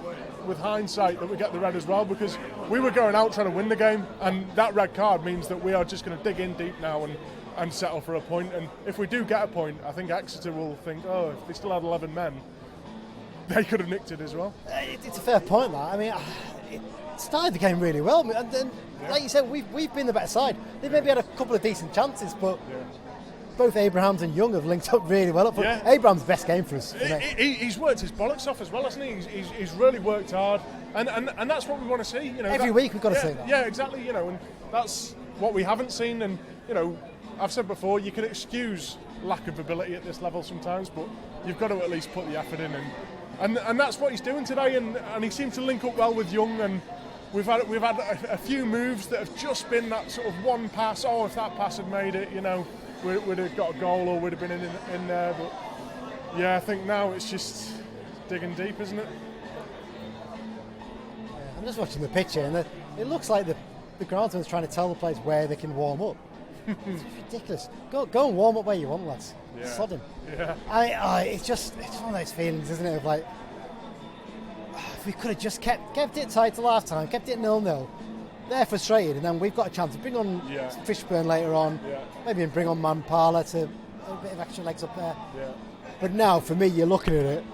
with hindsight that we get the red as well, because we were going out trying to win the game, and that red card means that we are just going to dig in deep now and settle for a point. And if we do get a point, I think Exeter will think, oh, if they still had 11 men, they could have nicked it as well. It's a fair point, that. I mean, it started the game really well, and then, like you said, we've been the better side. They maybe had a couple of decent chances, but both Abrahams and Young have linked up really well. Abraham's best game for us. He's worked his bollocks off as well, hasn't he? He's really worked hard, and that's what we want to see. You know, every week we've got to see that. Yeah, exactly. You know, and that's what we haven't seen. And you know, I've said before, you can excuse lack of ability at this level sometimes, but you've got to at least put the effort in, and that's what he's doing today. And he seemed to link up well with Young, and we've had a few moves that have just been that sort of one pass. Oh, if that pass had made it, you know, we'd have got a goal or we'd have been in there. But yeah, I think now it's just digging deep, isn't it? Yeah, I'm just watching the picture, and it looks like the groundsman's trying to tell the players where they can warm up. It's ridiculous. Go and warm up where you want, lads. Yeah. Sod him. Yeah. It's one of those feelings, isn't it? Of like, if we could have just kept it tight till half time, kept it 0-0. They're frustrated, and then we've got a chance to bring on Fishburn later on. Yeah. Maybe bring on Manpala to a bit of extra legs up there. Yeah. But now, for me, you're looking at it.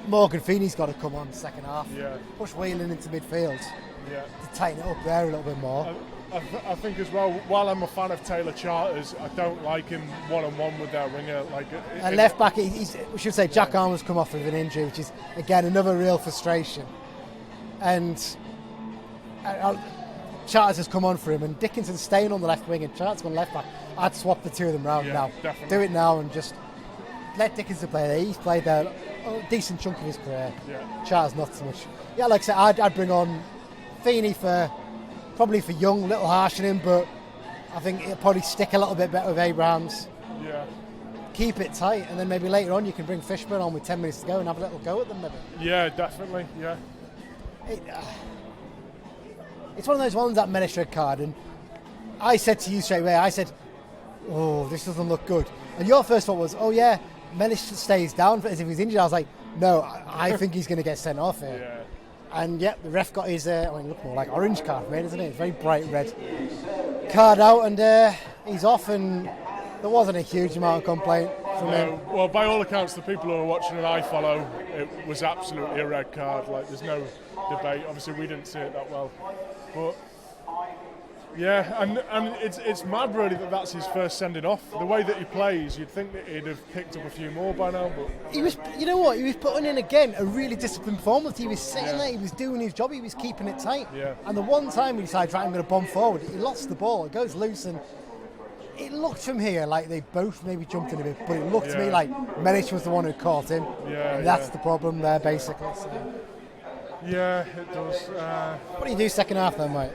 Morgan Feeney's got to come on second half. Yeah. Push Whelan into midfield. Yeah. To tighten it up there a little bit more. I think as well, while I'm a fan of Taylor Charters, I don't like him one-on-one with their winger. And left back, we should say Jack Armour's come off with an injury, which is, again, another real frustration. And Charters has come on for him, and Dickinson's staying on the left wing and Charters on left back. I'd swap the two of them round now. Definitely. Do it now and just let Dickinson play there. He's played there a decent chunk of his career. Yeah. Charters not so much. Yeah, like I said, I'd bring on Feeney probably for Young, a little harsh on him, but I think it'll probably stick a little bit better with Abrahams. Yeah. Keep it tight, and then maybe later on you can bring Fishburn on with 10 minutes to go and have a little go at them maybe. Yeah, definitely, yeah. It's one of those ones, that Mellish red card, and I said to you straight away, oh, this doesn't look good. And your first thought was, oh yeah, Mellish stays down as if he's injured. I was like, no, I think he's going to get sent off here. Yeah. And the ref got his, look more like orange card, mate, isn't it? It's very bright red card out, and he's off, and there wasn't a huge amount of complaint from him. Well, by all accounts, the people who are watching and I follow, it was absolutely a red card. Like, there's no debate. Obviously, we didn't see it that well, but yeah, and it's mad really that that's his first sending off. The way that he plays, you'd think that he'd have picked up a few more by now. But he was, you know what? He was putting in again a really disciplined performance. He was sitting there, he was doing his job, he was keeping it tight. Yeah. And the one time he decides, right, I'm going to bomb forward, he lost the ball. It goes loose, and it looked from here like they both maybe jumped in a bit, but it looked to me like Mellish was the one who caught him. Yeah. And that's the problem there, basically. So. Yeah, it does. What do you do second half then, mate?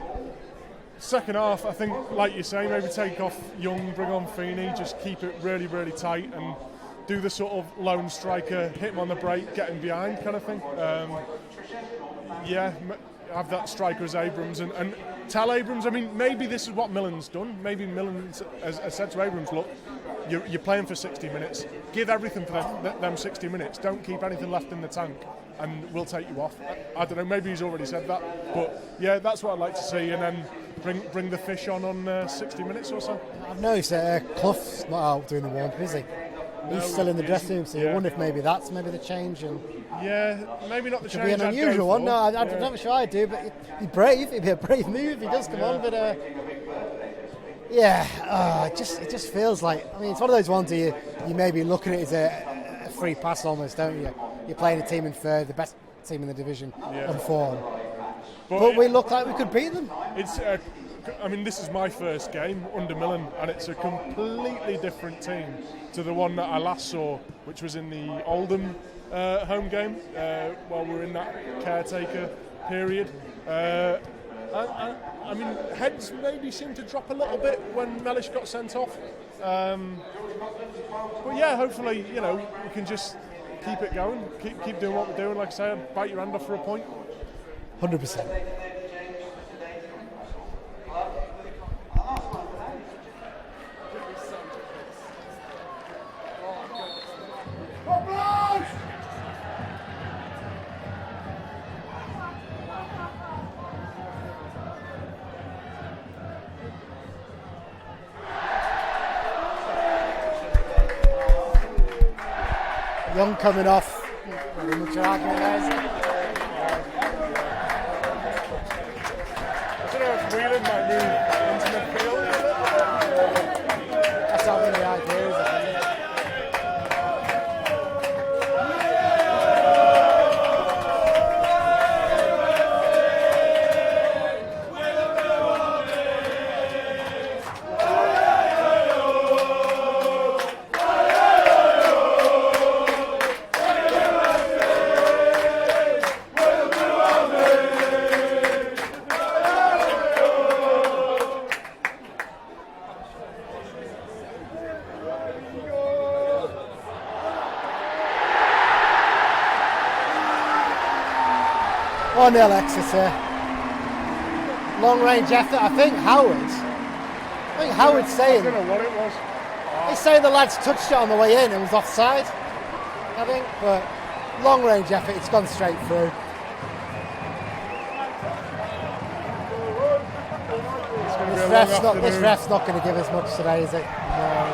Second half, I think, like you say, maybe take off Young, bring on Feeney, just keep it really, really tight and do the sort of lone striker, hit him on the break, get him behind kind of thing. Have that striker as Abrams and tell Abrams, I mean, maybe this is what Millen's done. Maybe Millen has said to Abrams, look, you're playing for 60 minutes. Give everything for them 60 minutes. Don't keep anything left in the tank and we'll take you off. I don't know, maybe he's already said that. But yeah, that's what I'd like to see. And then bring the fish on 60 minutes or so. I've noticed Clough's not out doing the warm-up, is he? He's still in the dressing room, so you wonder if maybe that's the change. And yeah, maybe not the change. It'd be an unusual one. No, I'm not sure I do, but he'd be brave. It'd be a brave move if he does come on. But it just feels like, I mean, it's one of those ones where you maybe look at it as a free pass almost, don't you? You're playing a team in third, the best team in the division on form. But we look like we could beat them. It's I mean, this is my first game under Millen, and it's a completely different team to the one that I last saw, which was in the Oldham home game while we were in that caretaker period. I mean, heads maybe seemed to drop a little bit when Mellish got sent off. But yeah, hopefully, you know, we can just keep it going, keep doing what we're doing. Like I say, bite your hand off for a point. 100%. Young coming off. Very much argument there, isn't it? I don't know if Whelan might move into midfield a little bit. That's not really the idea, is it? Oh, 1-0 Exeter. Long range effort. I think Howard's saying. I don't know what it was. He's saying the lads touched it on the way in and was offside. I think, but long range effort. It's gone straight through. This ref's not going to give us much today, is it? No.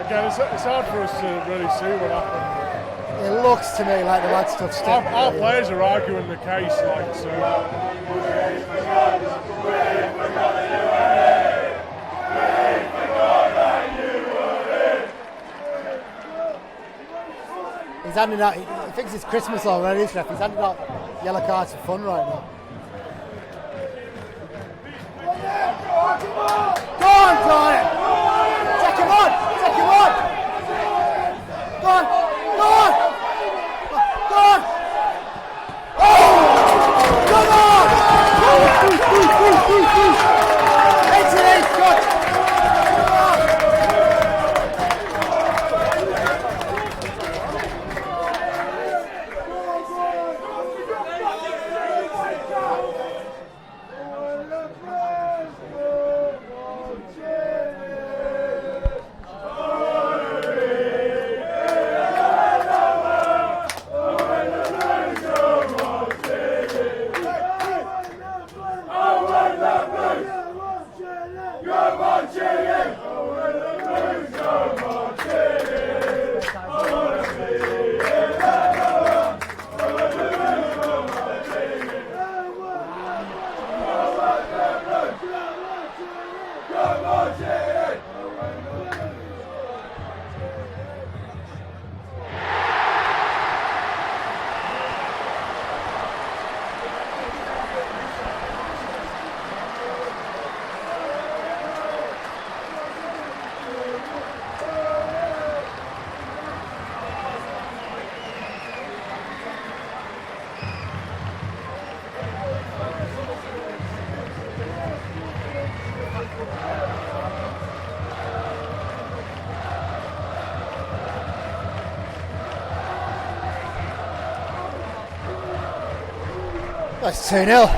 Again, it's hard for us to really see what happened. It looks to me like the lads touched it. Our players are arguing the case, like, so. He's handing out, he thinks it's Christmas already, this ref. He's handing out yellow cards for fun right now. Go on, Brian! Take him on! Go on! Go on! That's 2-0.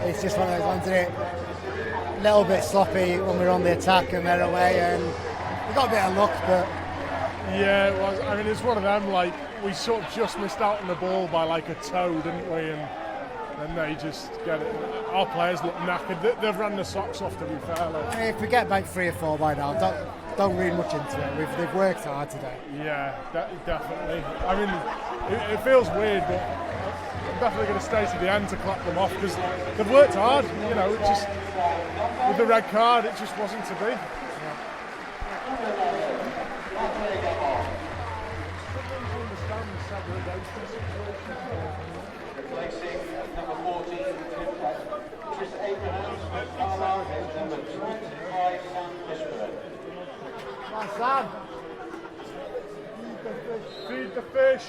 It's just one of those ones, isn't it? A little bit sloppy when we're on the attack and they're away, and we got a bit of luck, but yeah, it was. I mean, it's one of them. Like, we sort of just missed out on the ball by like a toe, didn't we? And then they just get it. Our players look knackered. They've run the socks off, to be fair. Like. If we get back 3 or 4 by now, don't read much into it. They've worked hard today. Yeah, definitely. I mean, it feels weird, but I'm definitely going to stay to the end to clap them off because they've worked hard. You know, it just with the red card, it just wasn't to be. Placing number 14, Chris Abrahams from Harrogate, number 25, Sam Fishburne. Come on, Sam. Feed the fish.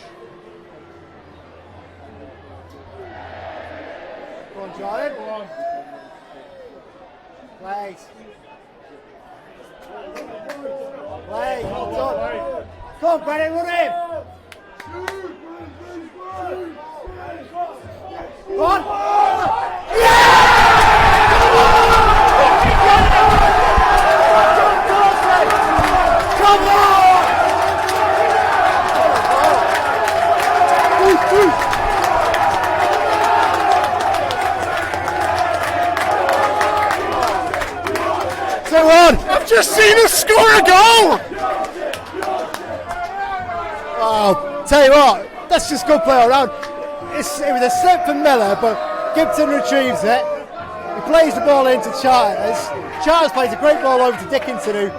Go on, Jordan. Go on. Legs. Legs, well done. Play. Come on, Brennan, run in. Go on. Come on! 2-1. I've just seen us score a goal. Oh, tell you what, that's just good play all round. It was a slip from Miller, but Gibson retrieves it. He plays the ball into Charters. Charters plays a great ball over to Dickinson, who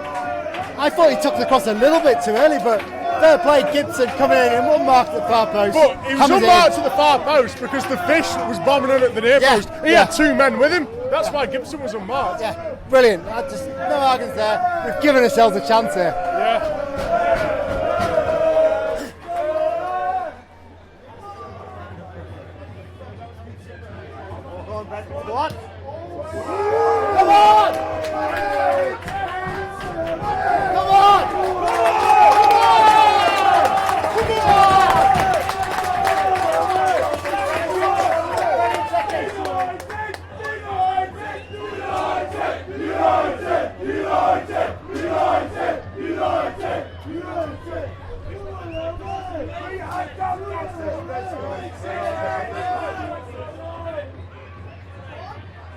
I thought he took the cross a little bit too early, but fair play, Gibson coming in and unmarked at the far post. But he was unmarked at the far post because the fish was bombing in at the near post. He had 2 men with him. That's why Gibson was unmarked. Yeah, brilliant. No arguments there. We've given ourselves a chance here. Yeah. Go on, Brent. Go on. Come on! Come on!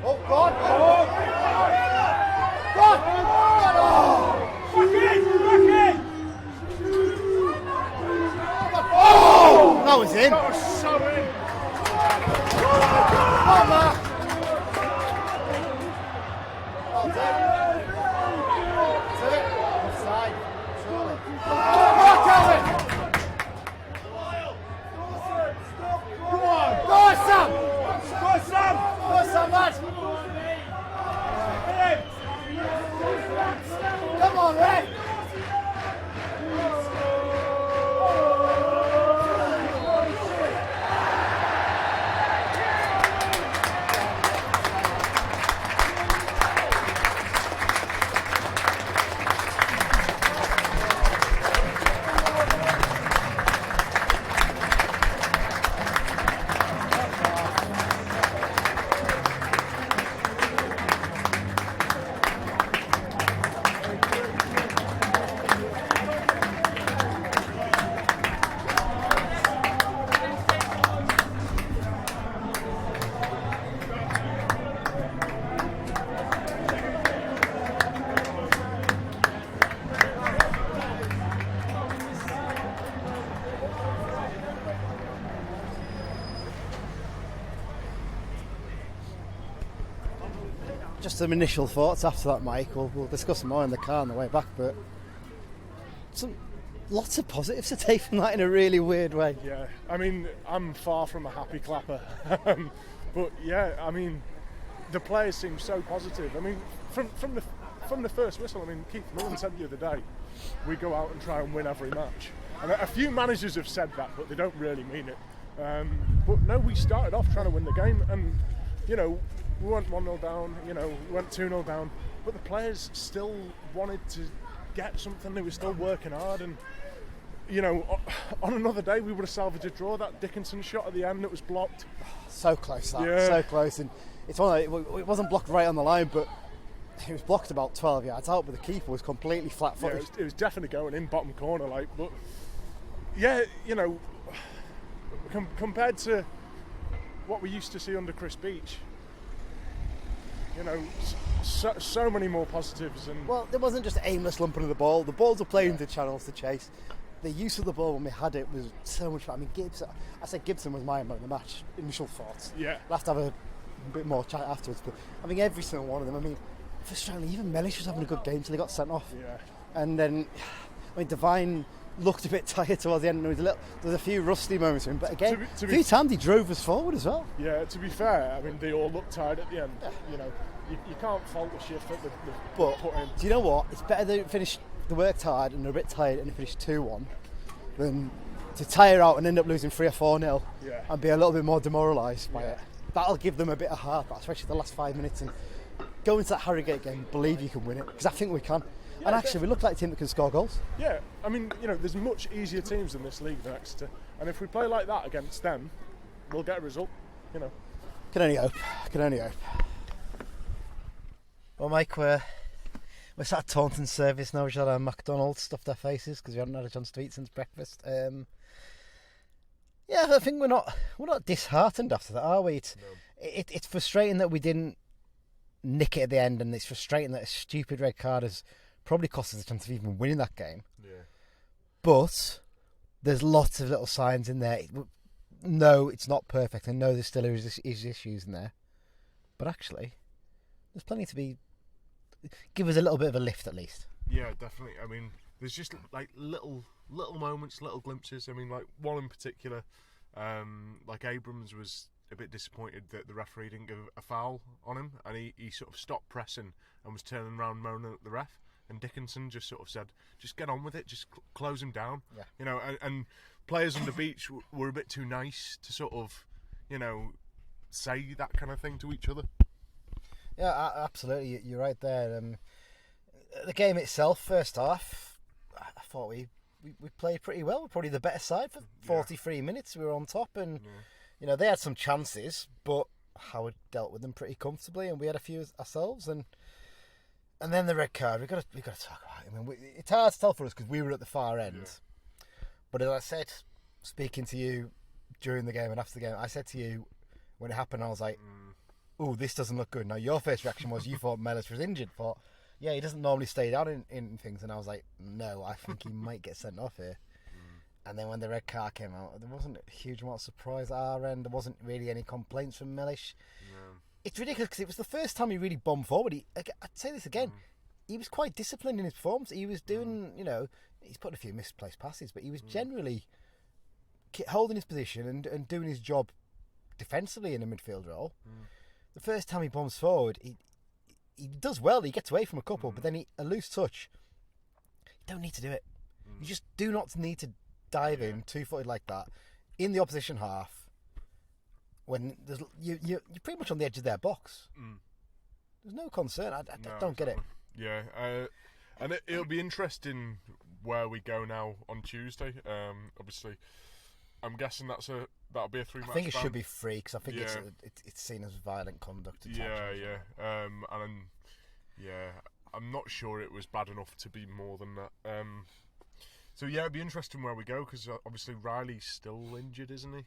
Oh, God! God! Oh! That was in. That was so in. Come on, Mark. Well done. That's it. Offside. Surely. Come on, Calvin. Come on. Go, Sam. Go, Sam. Go, Sam, lad. Come on, Red. Just some initial thoughts after that, Mike. We'll discuss more in the car on the way back, but lots of positives to take from that in a really weird way. Yeah, I mean, I'm far from a happy clapper. But yeah, I mean, the players seem so positive. I mean, from the first whistle, I mean, Keith Millen said the other day, we go out and try and win every match. And a few managers have said that, but they don't really mean it. But no, we started off trying to win the game, and you know, we went 1-0 down, you know, we went 2-0 down, but the players still wanted to get something. They were still working hard, and you know, on another day we would have salvaged a draw. That Dickinson shot at the end that was blocked. So close, that. Yeah. So close, and it's one of the, it wasn't blocked right on the line, but it was blocked about 12 yards out, but the keeper was completely flat-footed. Yeah, it was definitely going in bottom corner, like. But yeah, you know, compared to what we used to see under Chris Beach, you know, so many more positives. And Well, there wasn't just aimless lumping of the ball. The balls were played into channels to chase. The use of the ball when we had it was so much fun. I mean, I said Gibson was my man of the match. Initial thoughts. Yeah. We'll have to have a bit more chat afterwards. But I think every single one of them. I mean, frustratingly, even Mellish was having a good game till he got sent off. yeah, And then, I mean, Devine looked a bit tired towards the end. There was a few rusty moments with him, but again, To a be few times he drove us forward as well. Yeah, to be fair, I mean, they all looked tired at the end. You know, you can't fault the shift that they've But put in. do you know what? It's better they finish the work tired and they're a bit tired and they finish 2-1 than to tire out and end up losing 3 or 4-0 and be a little bit more demoralised by it. That'll give them a bit of heart, especially the last 5 minutes. And go into that Harrogate game, believe you can win it, because I think we can. And actually, we look like a team that can score goals. Yeah, I mean, you know, there's much easier teams in this league than Exeter, and if we play like that against them, we'll get a result. You know. Can only hope. Can only hope. Well, Mike, we're sat at Taunton service now. We've had our McDonald's stuffed our faces because we haven't had a chance to eat since breakfast. Yeah, I think we're not disheartened after that, are we? It's frustrating that we didn't nick it at the end, and it's frustrating that a stupid red card has probably cost us a chance of even winning that game. Yeah. But there's lots of little signs in there. No, it's not perfect. I know there still is issues in there, but actually, there's plenty to give us a little bit of a lift at least. Yeah, definitely. I mean, there's just like little moments, little glimpses. I mean, like one in particular, like Abrams was a bit disappointed that the referee didn't give a foul on him, and he sort of stopped pressing and was turning around moaning at the ref. And Dickinson just sort of said, "Just get on with it, just close him down." Yeah. You know, and players on the beach were a bit too nice to sort of, you know, say that kind of thing to each other. Yeah, absolutely. You're right there. The game itself, first half, I thought we played pretty well. We're probably the better side for 43 minutes. We were on top, and you know, they had some chances, but Howard dealt with them pretty comfortably, and we had a few ourselves. And then the red card. We've got to talk about it. I mean, it's hard to tell for us because we were at the far end. Yeah. But as I said, speaking to you during the game and after the game, I said to you when it happened, I was like, "Oh, this doesn't look good." Now, your first reaction was you thought Mellis was injured. Thought, yeah, he doesn't normally stay down in things. And I was like, no, I think he might get sent off here. And then when the red card came out, there wasn't a huge amount of surprise at our end. There wasn't really any complaints from Mellish. No. It's ridiculous because it was the first time he really bombed forward. I'd say this again, he was quite disciplined in his performance. He was doing, you know, he's put a few misplaced passes, but he was generally holding his position and doing his job defensively in a midfield role. The first time he bombs forward, he does well. He gets away from a couple, but then a loose touch. You don't need to do it. You just do not need to dive in 2-footed like that in the opposition half when you're pretty much on the edge of their box. There's no concern. I don't get it. Yeah, and it'll be interesting where we go now on Tuesday. Obviously, I'm guessing that'll be a 3-match ban. I think it should be free because I think it's seen as violent conduct. I'm not sure it was bad enough to be more than that. So yeah, it'd be interesting where we go because obviously Riley's still injured, isn't he?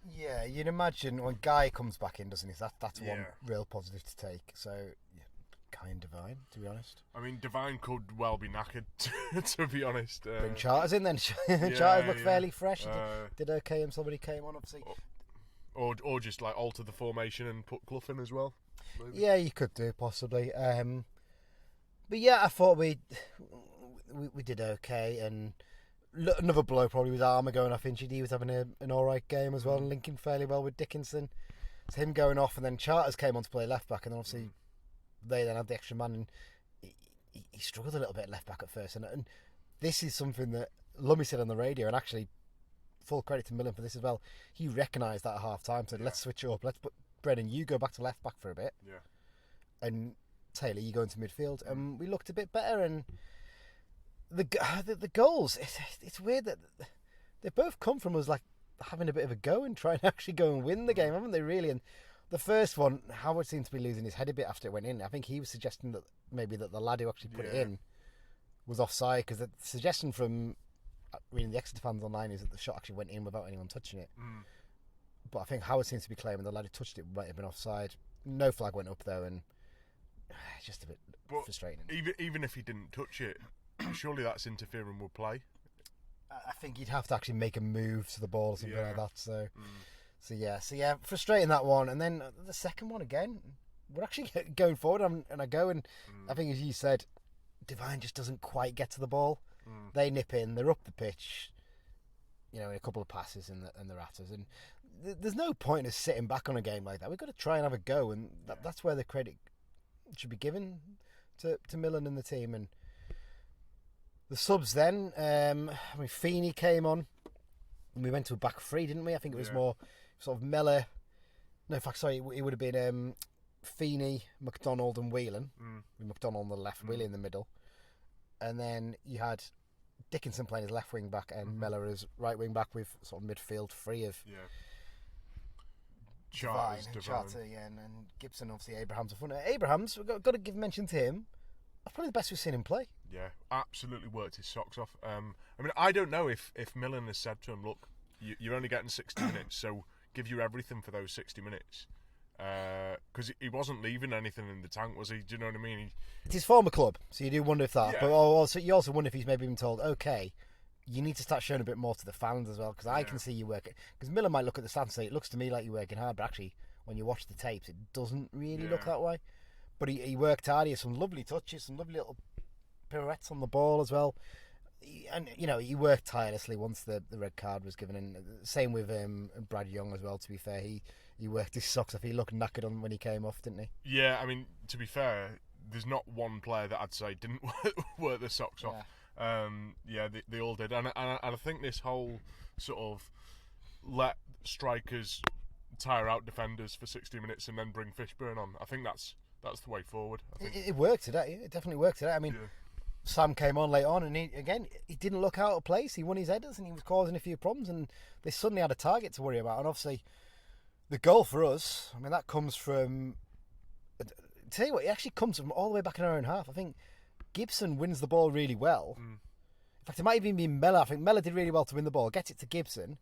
Yeah, you'd imagine when Guy comes back in, doesn't he? That's one real positive to take. So, yeah, kind of Divine, to be honest. I mean, Divine could well be knackered, to be honest. Bring Charters in then. Charters look fairly fresh. Did okay and somebody came on, obviously. Or just like alter the formation and put Clough in as well. Maybe. Yeah, you could do possibly. But yeah, I thought we did okay, and another blow probably was Armour going off injured. He was having an alright game as well, and linking fairly well with Dickinson. It's him going off, and then Charters came on to play left back, and then obviously they then had the extra man, and he struggled a little bit at left back at first. And this is something that Lummy said on the radio, and actually full credit to Millen for this as well. He recognised that at half time, said let's switch it up, let's put Brennan, you go back to left back for a bit, and Taylor, you go into midfield, and we looked a bit better. And the goals, it's weird that they both come from us like having a bit of a go and trying to actually go and win the game, haven't they really? And the first one, Howard seemed to be losing his head a bit after it went in. I think he was suggesting that maybe that the lad who actually put it in was offside, because the suggestion from reading the Exeter fans online is that the shot actually went in without anyone touching it. But I think Howard seems to be claiming the lad who touched it might have been offside. No flag went up though, and it's just a bit frustrating. Even if he didn't touch it, surely that's interfering with play. I think you'd have to actually make a move to the ball or something like that. So yeah, frustrating that one. And then the second one again, we're actually going forward, and I go, and I think as you said, Divine just doesn't quite get to the ball. They nip in, they're up the pitch, in a couple of passes and they're at us. And there's no point of sitting back on a game like that. We've got to try and have a go, and that's where the credit should be given to Millen and the team. And the subs then, Feeney came on, and we went to a back three, didn't we? I think it was more sort of Mellor. No, in fact, sorry, it would have been Feeney, McDonald and Whelan. With McDonald on the left, Whelan in the middle. And then you had Dickinson playing as left wing back and Mellor as right wing back with sort of midfield free of Charter, and Gibson, obviously Abraham's a front. Abraham's, we've got to give mention to him. That's probably the best we've seen him play. Yeah, absolutely worked his socks off. I don't know if Millen has said to him, look, you're only getting 60 minutes, so give you everything for those 60 minutes. Because he wasn't leaving anything in the tank, was he? Do you know what I mean? It's his former club, so you do wonder if that. Yeah. But you also wonder if he's maybe been told, okay, you need to start showing a bit more to the fans as well, because I can see you working. Because Miller might look at the stats and say, it looks to me like you're working hard, but actually, when you watch the tapes, it doesn't really look that way. But he worked hard. He had some lovely touches, some lovely little pirouettes on the ball as well. He worked tirelessly once the red card was given. And same with Brad Young as well, to be fair. He worked his socks off. He looked knackered on when he came off, didn't he? Yeah, I mean, to be fair, there's not one player that I'd say didn't work their socks off. They all did. And I think this whole sort of let strikers tire out defenders for 60 minutes and then bring Fishburne on, I think that's the way forward. I think. It worked today. It definitely worked today. I mean, Sam came on late on, and he didn't look out of place. He won his headers, and he was causing a few problems, and they suddenly had a target to worry about. And obviously, the goal for us, I mean, that comes from... Tell you what, it actually comes from all the way back in our own half. I think Gibson wins the ball really well. In fact, it might even be Mellor. I think Mellor did really well to win the ball. Gets it to Gibson.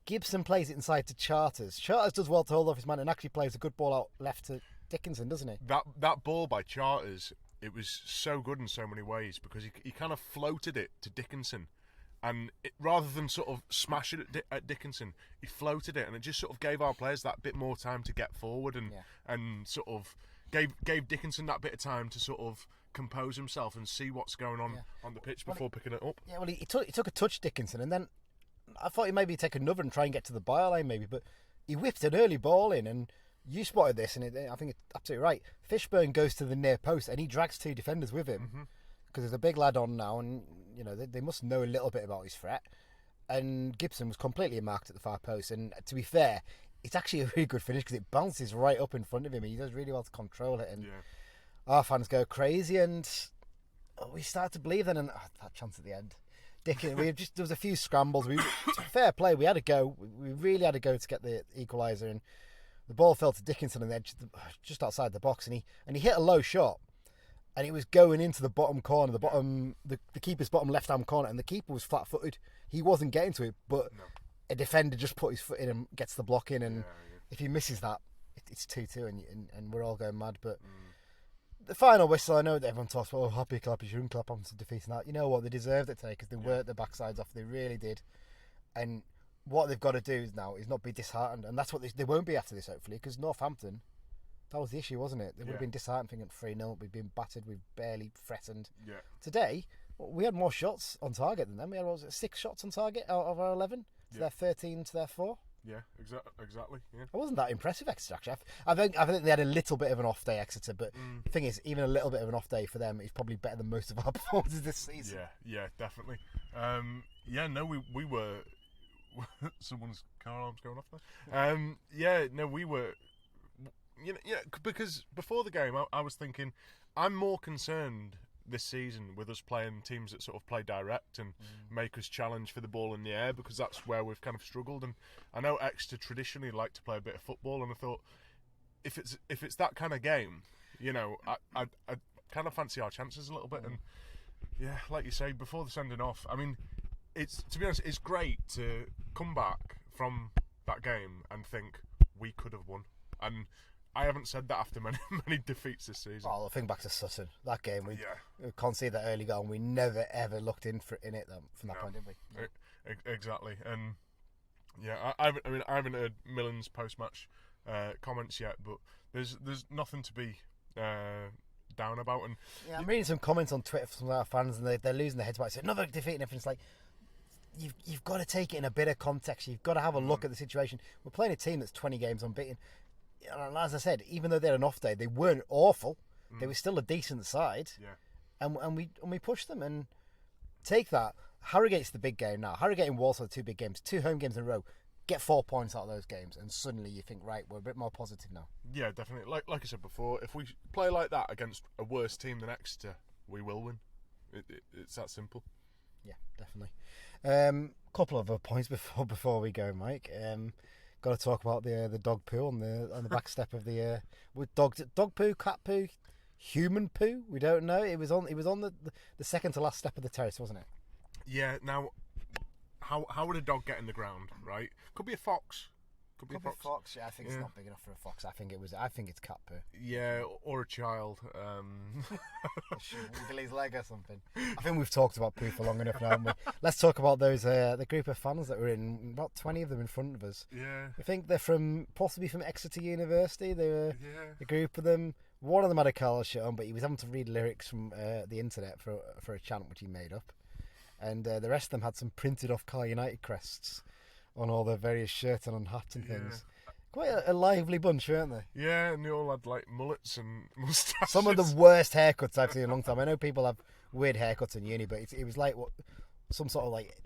Gibson plays it inside to Charters. Charters does well to hold off his man and actually plays a good ball out left to Dickinson, doesn't he? That ball by Charters, it was so good in so many ways, because he kind of floated it to Dickinson, and rather than sort of smash it at Dickinson, he floated it, and it just sort of gave our players that bit more time to get forward, and sort of gave Dickinson that bit of time to sort of compose himself and see what's going on the pitch before picking it up. Yeah, well, he took a touch, Dickinson, and then I thought he maybe take another and try and get to the byline maybe, but he whipped an early ball in, and you spotted this, and I think it's absolutely right. Fishburne goes to the near post, and he drags two defenders with him, because there's a big lad on now, and they must know a little bit about his threat. And Gibson was completely marked at the far post, and to be fair, it's actually a really good finish because it bounces right up in front of him. He does really well to control it, and our fans go crazy, and we start to believe then. And that chance at the end, there was a few scrambles. Fair play, we had a go. We really had a go to get the equaliser, and the ball fell to Dickinson on the edge, just outside the box, and he hit a low shot, and it was going into the bottom corner, the keeper's bottom left-hand corner, and the keeper was flat-footed. He wasn't getting to it, but a defender just put his foot in and gets the block in, and if he misses that, it's 2-2, and we're all going mad. But the final whistle, I know that everyone talks about, happy clap, you shouldn't clap on to defeating that. You know what, they deserved it today because they worked their backsides off, they really did. And what they've got to do now is not be disheartened, and that's what they won't be after this, hopefully, because Northampton, that was the issue, wasn't it? They would have been disheartened thinking 3-0, we've been battered, we've barely threatened. Today, we had more shots on target than them. We had 6 shots on target out of our 11 to their 13 to their 4. Yeah, exactly. Yeah. It wasn't that impressive, Exeter, actually. I think they had a little bit of an off day, Exeter, but the thing is, even a little bit of an off day for them is probably better than most of our performances this season. Yeah, definitely. We were... Someone's car alarm's going off there. We were... because before the game, I was thinking, I'm more concerned this season with us playing teams that sort of play direct and make us challenge for the ball in the air, because that's where we've kind of struggled. And I know Exeter traditionally like to play a bit of football, and I thought if it's that kind of game, I kind of fancy our chances a little bit. And like you say, before the sending off, I mean, to be honest, it's great to come back from that game and think we could have won. And I haven't said that after many defeats this season. Oh, think back to Sutton. That game, we conceded that early goal, and we never ever looked in it from that point, did we? Exactly. And I haven't heard Millen's post-match comments yet, but there's nothing to be down about. And yeah, I'm reading some comments on Twitter from some of our fans, and they're losing their heads about it. Another defeat and everything. It's like, you've got to take it in a bit of context. You've got to have a look at the situation. We're playing a team that's 20 games unbeaten. And as I said, even though they had an off day, they weren't awful. They were still a decent side. yeah, And we pushed them. And take that. Harrogate's the big game now. Harrogate and Walsall are 2 big games, 2 home games in a row. Get 4 points out of those games, and suddenly you think, right, we're a bit more positive now. yeah, definitely. Like I said before, if we play like that against a worse team than Exeter, we will win. It's that simple. Yeah, definitely. Couple of other points before we go, Mike. Got to talk about the dog poo on the back step of the with dog poo, cat poo, human poo. We don't know. It was on the second to last step of the terrace, wasn't it? Yeah. Now, how would a dog get in the ground? Right? Could be a fox. Could be a fox. Yeah, I think it's not big enough for a fox. I think it's cat poo. Yeah, or a child. Wiggle his leg or something. I think we've talked about poo for long enough now, haven't we? Let's talk about those the group of fans that were in, about 20 of them in front of us. Yeah. I think they're possibly from Exeter University. They were Yeah. a group of them. One of them had a Carlos shirt on, but he was having to read lyrics from the internet for a chant which he made up. And the rest of them had some printed off Carl United crests on all their various shirts and on hats and things. Quite a lively bunch, weren't they? Yeah, and they all had like mullets and moustaches. Some of the worst haircuts I've seen in a long time. I know people have weird haircuts in uni, but it was like some sort of like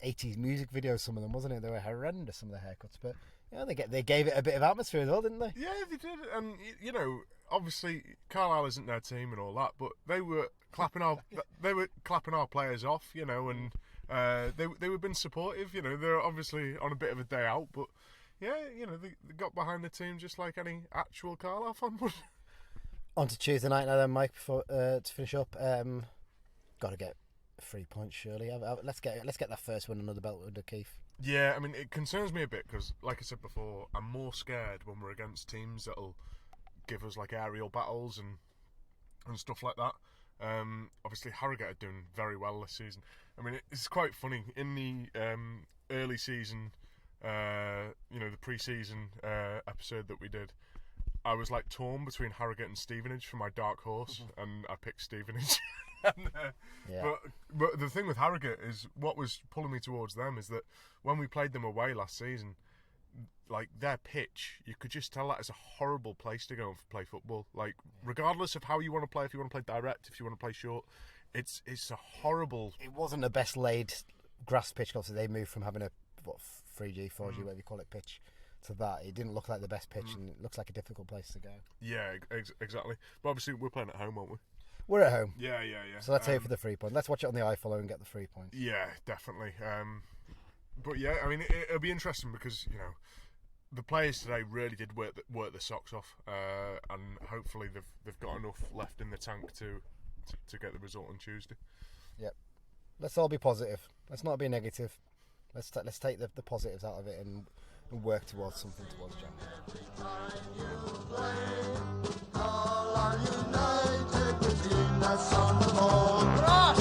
80s music video. Some of them, wasn't it? They were horrendous, some of the haircuts, but yeah, they gave it a bit of atmosphere as well, didn't they? Yeah, they did. And you know, obviously Carlisle isn't their team and all that, but they were clapping our players off, you know, and they were being supportive. You know, they're obviously on a bit of a day out, but yeah, you know, they got behind the team just like any actual Carlisle fan would. On to Tuesday night now then, Mike, before to finish up. Got to get 3 points, surely. Let's get that first one under the belt with Keith. Yeah, I mean, it concerns me a bit because, like I said before, I'm more scared when we're against teams that'll give us like aerial battles and stuff like that. Obviously, Harrogate are doing very well this season. I mean, it's quite funny. In the early season, you know, the pre-season episode that we did, I was like torn between Harrogate and Stevenage for my dark horse, and I picked Stevenage. But the thing with Harrogate is, what was pulling me towards them is that when we played them away last season, like their pitch, you could just tell that is a horrible place to go and play football. Like, regardless of how you want to play, if you want to play direct, if you want to play short, it's a horrible. It wasn't the best laid grass pitch. Obviously, they moved from having a 3G, 4G, whatever you call it, pitch to that. It didn't look like the best pitch, and it looks like a difficult place to go. Yeah, exactly. But obviously, we're playing at home, aren't we? We're at home. Yeah. So let's aim for the 3 points. Let's watch it on the iFollow and get the 3 points. Yeah, definitely. But yeah, I mean, it'll be interesting because, you know, the players today really did work the socks off, and hopefully they've got enough left in the tank to get the result on Tuesday. Yep. Let's all be positive. Let's not be negative. Let's take the positives out of it and work towards something towards January. All are united, the team that's on the ball.